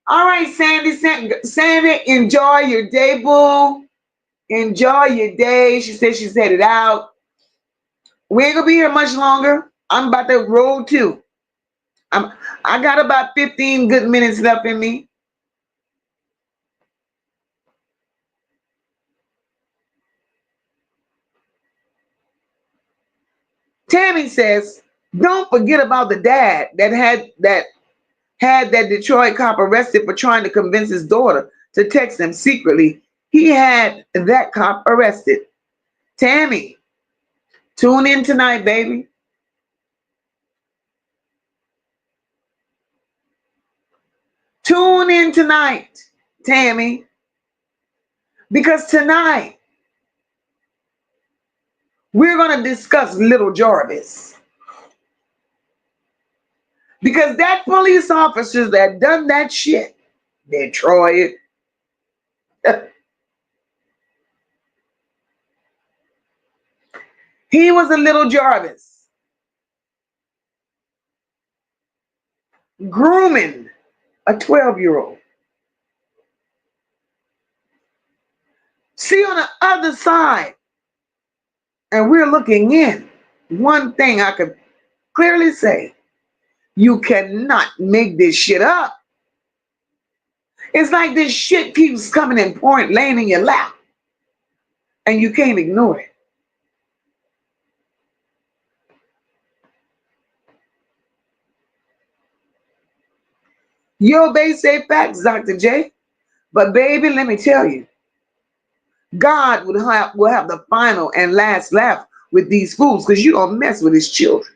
All right, Sandy. Sandy, enjoy your day, boo. Enjoy your day. She said she's headed out. We ain't gonna be here much longer. I'm about to roll too. I got about 15 good minutes left in me. Tammy says, don't forget about the dad that had that Detroit cop arrested for trying to convince his daughter to text him secretly. He had that cop arrested. Tammy, tune in tonight, baby. Tune in tonight, Tammy, because tonight we're going to discuss Little Jarvis. Because that police officer that done that shit, Detroit, he was a Little Jarvis grooming a 12-year-old. See, on the other side, and we're looking in, one thing I could clearly say, you cannot make this shit up. It's like this shit keeps coming and pouring, laying in your lap, and you can't ignore it. You obey say facts, Dr. J. But baby, let me tell you, God will have the final and last laugh with these fools because you don't mess with his children.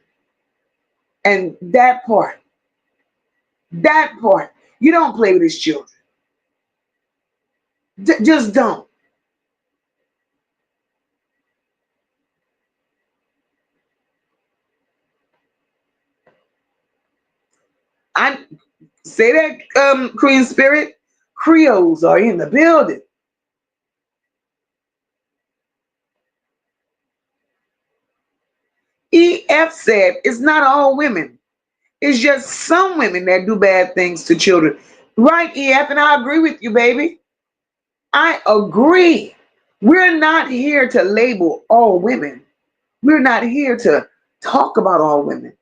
And that part, you don't play with his children. Just don't. I say that, Queen Spirit. Creoles are in the building. EF said it's not all women. It's just some women that do bad things to children. Right, EF, and I agree with you, baby. I agree. We're not here to label all women. We're not here to talk about all women.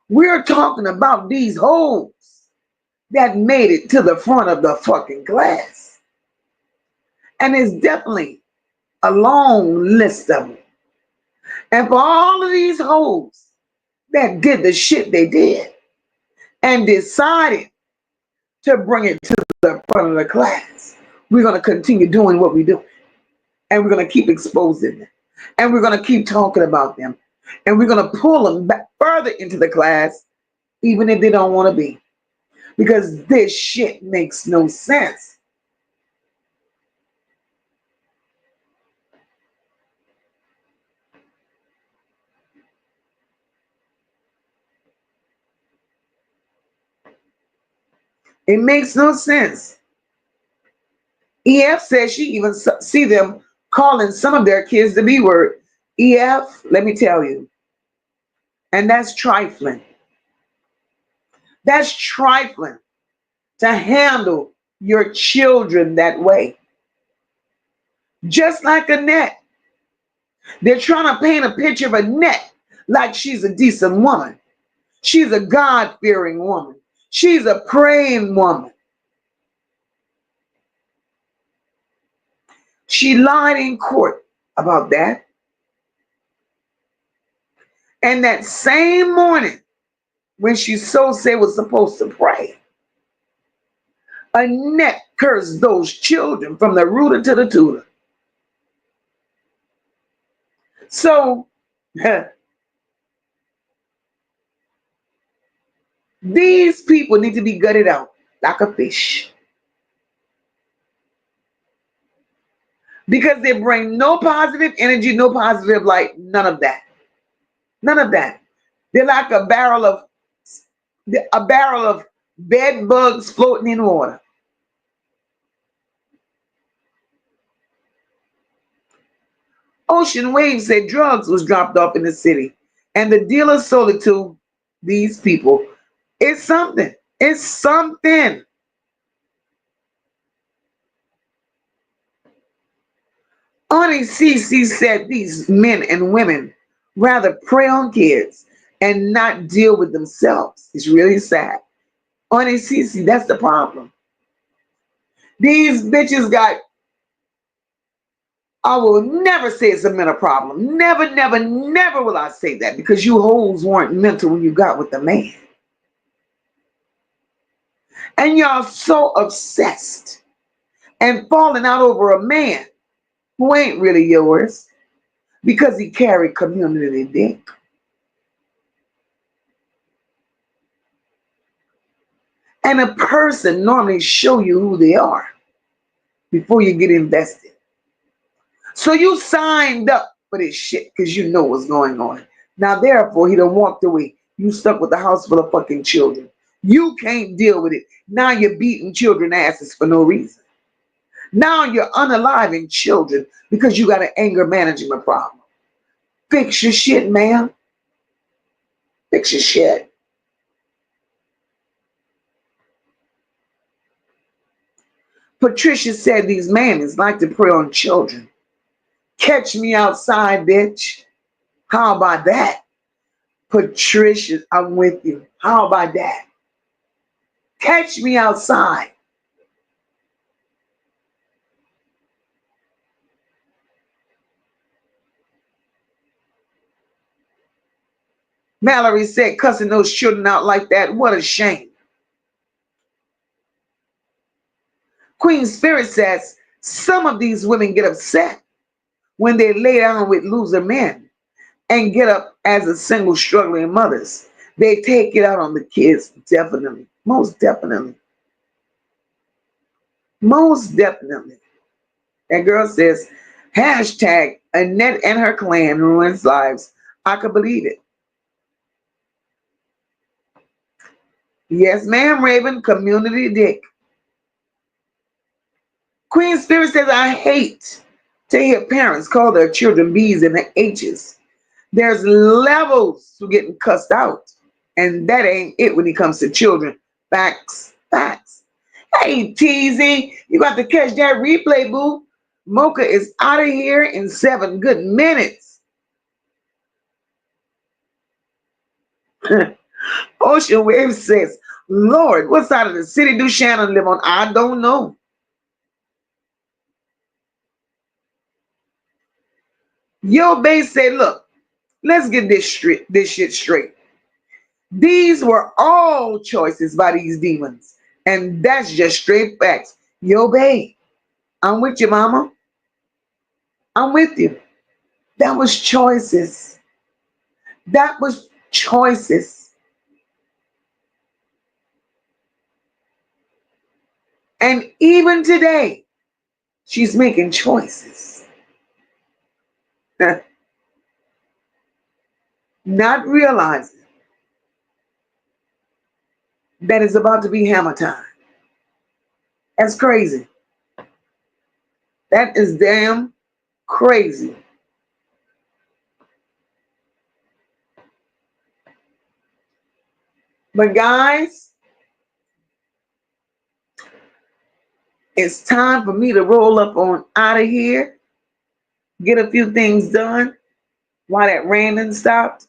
We're talking about these hoes that made it to the front of the fucking class. And it's definitely a long list of them. And for all of these hoes that did the shit they did and decided to bring it to the front of the class, we're going to continue doing what we do. And we're going to keep exposing them. And we're going to keep talking about them. And we're going to pull them back further into the class, even if they don't want to be. Because this shit makes no sense. It makes no sense. EF says she even see them calling some of their kids the B word. EF, let me tell you, and that's trifling. That's trifling to handle your children that way. Just like Annette. They're trying to paint a picture of Annette like she's a decent woman. She's a God-fearing woman. She's a praying woman. She lied in court about that. And that same morning, when she so say was supposed to pray, Annette cursed those children from the rooter to the tutor. So These people need to be gutted out like a fish because they bring no positive energy, no positive light, none of that. None of that. They're like a barrel of bed bugs floating in water. Ocean Waves said drugs was dropped off in the city and the dealer sold it to these people. It's something. It's something. Auntie Cece said these men and women rather prey on kids and not deal with themselves. It's really sad. Auntie Cece, that's the problem. These bitches got, I will never say it's a mental problem. Never, never, never will I say that because you hoes weren't mental when you got with the man. And y'all so obsessed and falling out over a man who ain't really yours because he carried community dick. And a person normally show you who they are before you get invested. So you signed up for this shit because you know what's going on. Now therefore he done walked away. You stuck with the house full of fucking children. You can't deal with it. Now you're beating children asses for no reason. Now you're unaliving children because you got an anger management problem. Fix your shit, ma'am. Fix your shit. Patricia said these manners like to prey on children. Catch me outside, bitch. How about that? Patricia, I'm with you. How about that? Catch me outside. Mallory said cussing those children out like that, what a shame. Queen Spirit says some of these women get upset when they lay down with loser men and get up as a single struggling mothers. They take it out on the kids, definitely. Most definitely. Most definitely. That girl says, hashtag Annette and her clan ruins lives. I could believe it. Yes, ma'am, Raven, community dick. Queen Spirit says, I hate to hear parents call their children B's and H's. There's levels to getting cussed out. And that ain't it when it comes to children. Facts, facts. Hey, TZ, you got to catch that replay, boo. Moca is out of here in 7 good minutes. Ocean Wave says, Lord, what side of the city do Shannon live on? I don't know. Yo Base said, look, let's get this shit straight. These were all choices by these demons. And that's just straight facts. Yo Bay, I'm with you, mama. I'm with you. That was choices. That was choices. And even today, she's making choices. Not realizing that it's about to be hammer time. That's crazy. That is damn crazy. But guys, it's time for me to roll up on out of here, get a few things done while that raining stopped.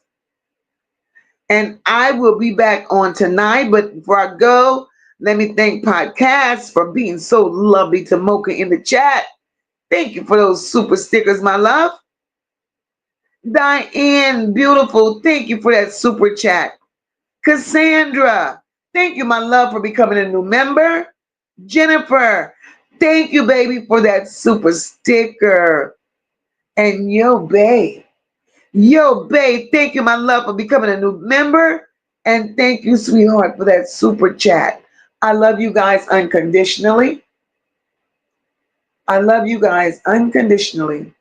And I will be back on tonight. But before I go, let me thank Podcast for being so lovely to Mocha in the chat. Thank you for those super stickers, my love. Diane, beautiful. Thank you for that super chat. Cassandra, thank you, my love, for becoming a new member. Jennifer, thank you, baby, for that super sticker. And yo, babe, Yo, babe, thank you, my love, for becoming a new member. And thank you, sweetheart, for that super chat. I love you guys unconditionally. I love you guys unconditionally.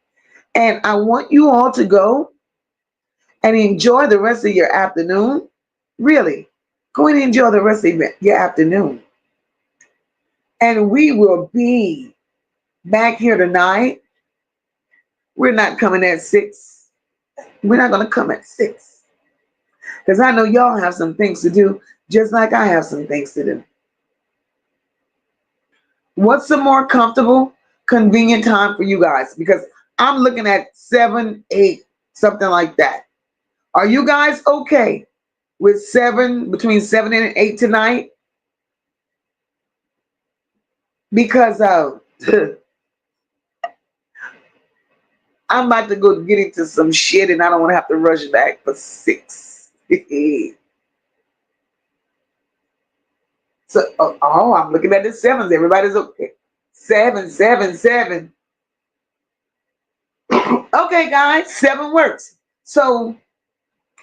And I want you all to go and enjoy the rest of your afternoon. Really, go and enjoy the rest of your afternoon. And we will be back here tonight. We're not coming at 6. We're not going to come at 6. Because I know y'all have some things to do, just like I have some things to do. What's a more comfortable, convenient time for you guys? Because I'm looking at 7, 8, something like that. Are you guys okay with between 7 and 8 tonight? Because I'm about to go get into some shit and I don't want to have to rush back for 6. So, I'm looking at the 7s. Everybody's okay. 7, 7, 7. Okay, guys, 7 works. So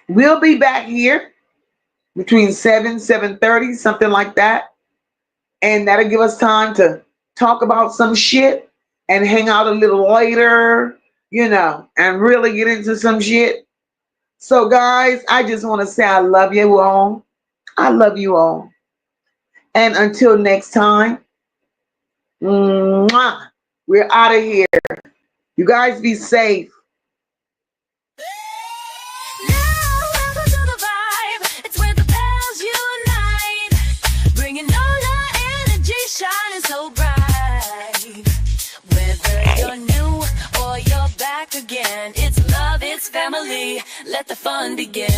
we'll be back here between 7, 7:30, something like that. And that'll give us time to talk about some shit and hang out a little later, and really get into some shit. So, guys, I just want to say I love you all. I love you all. And until next time, mwah, we're out of here. You guys be safe. Shining so bright. Whether you're new or you're back again, it's love, it's family. Let the fun begin.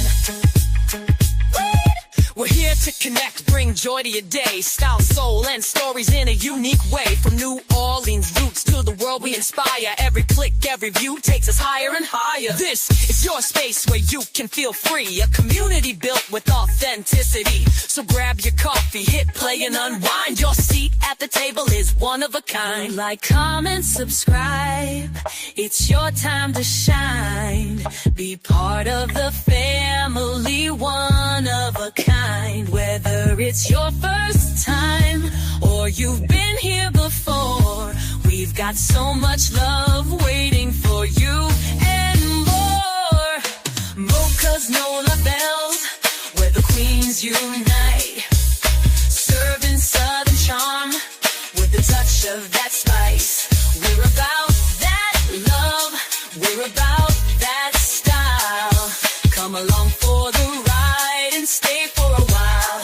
We're here to connect, bring joy to your day. Style, soul, and stories in a unique way. From New Orleans roots to the world we inspire. Every click, every view takes us higher and higher. This is your space where you can feel free. A community built with authenticity. So grab your coffee, hit play and unwind. Your seat at the table is one of a kind. Like, comment, subscribe. It's your time to shine. Be part of the family, one of a kind. Whether it's your first time or you've been here before, we've got so much love waiting for you and more. Moca's Nola Bells, where the queens unite. Serving southern charm with a touch of that spice. We're about that love, we're about that style. Come along for the ride and stay for a while.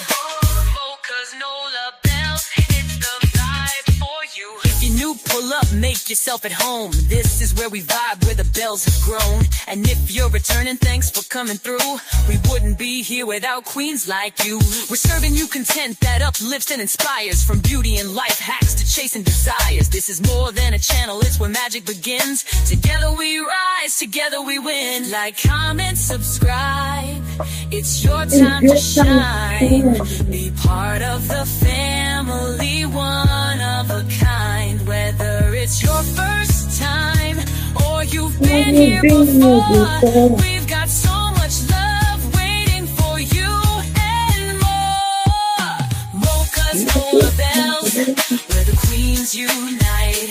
Moca's Nola Bells, it's the vibe for you. If you're new, pull up, make yourself at home. This is where we vibe, where the bells have grown. And if you're returning, thanks for coming through. We wouldn't be here without queens like you. We're serving you content that uplifts and inspires. From beauty and life hacks to chasing desires. This is more than a channel, it's where magic begins. Together we rise, together we win. Like, comment, subscribe. It's your time to shine. Be part of the family, one of a kind. Whether it's your first time or you've been here before, we've got so much love waiting for you and more. Moca's Nola Bells, where the queens unite.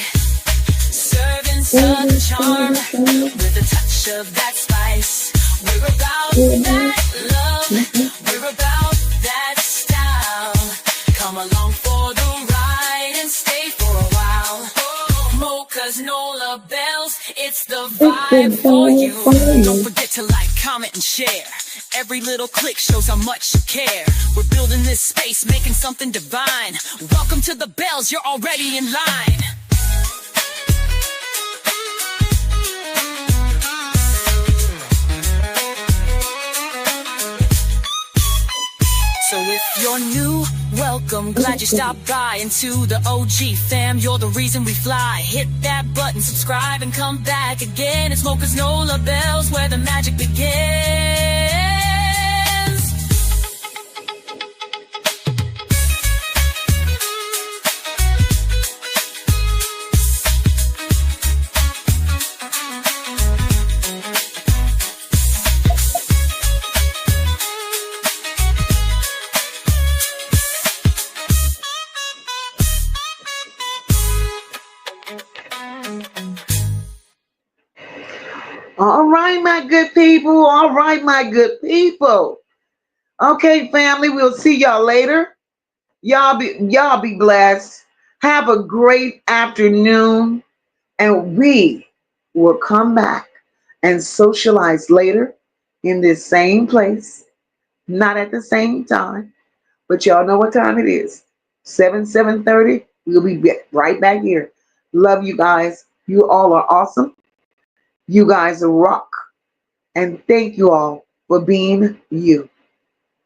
Serving southern charm with a touch of that spice. We're about that love, we're about that style. Come along for the ride and stay for a while. Moca's Nola Bells, it's the vibe for you. Don't forget to like, comment, and share. Every little click shows how much you care. We're building this space, making something divine. Welcome to the bells, you're already in line. So if you're new, welcome, glad you stopped by. And to the OG fam, you're the reason we fly. Hit that button, subscribe, and come back again. It's Moca's Nola Bells, where the magic begins. All right, my good people. All right, my good people. Okay, family, we'll see y'all later. Y'all be blessed. Have a great afternoon, and we will come back and socialize later in this same place, not at the same time, but y'all know what time it is. 7:30. We'll be right back here. Love you guys. You all are awesome. You guys are rock. And thank you all for being you.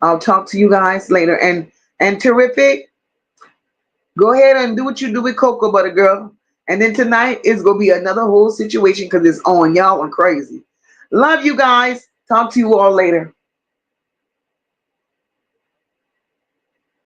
I'll talk to you guys later. And terrific. Go ahead and do what you do with cocoa butter, girl. And then tonight is gonna be another whole situation because it's on. Y'all are crazy. Love you guys. Talk to you all later.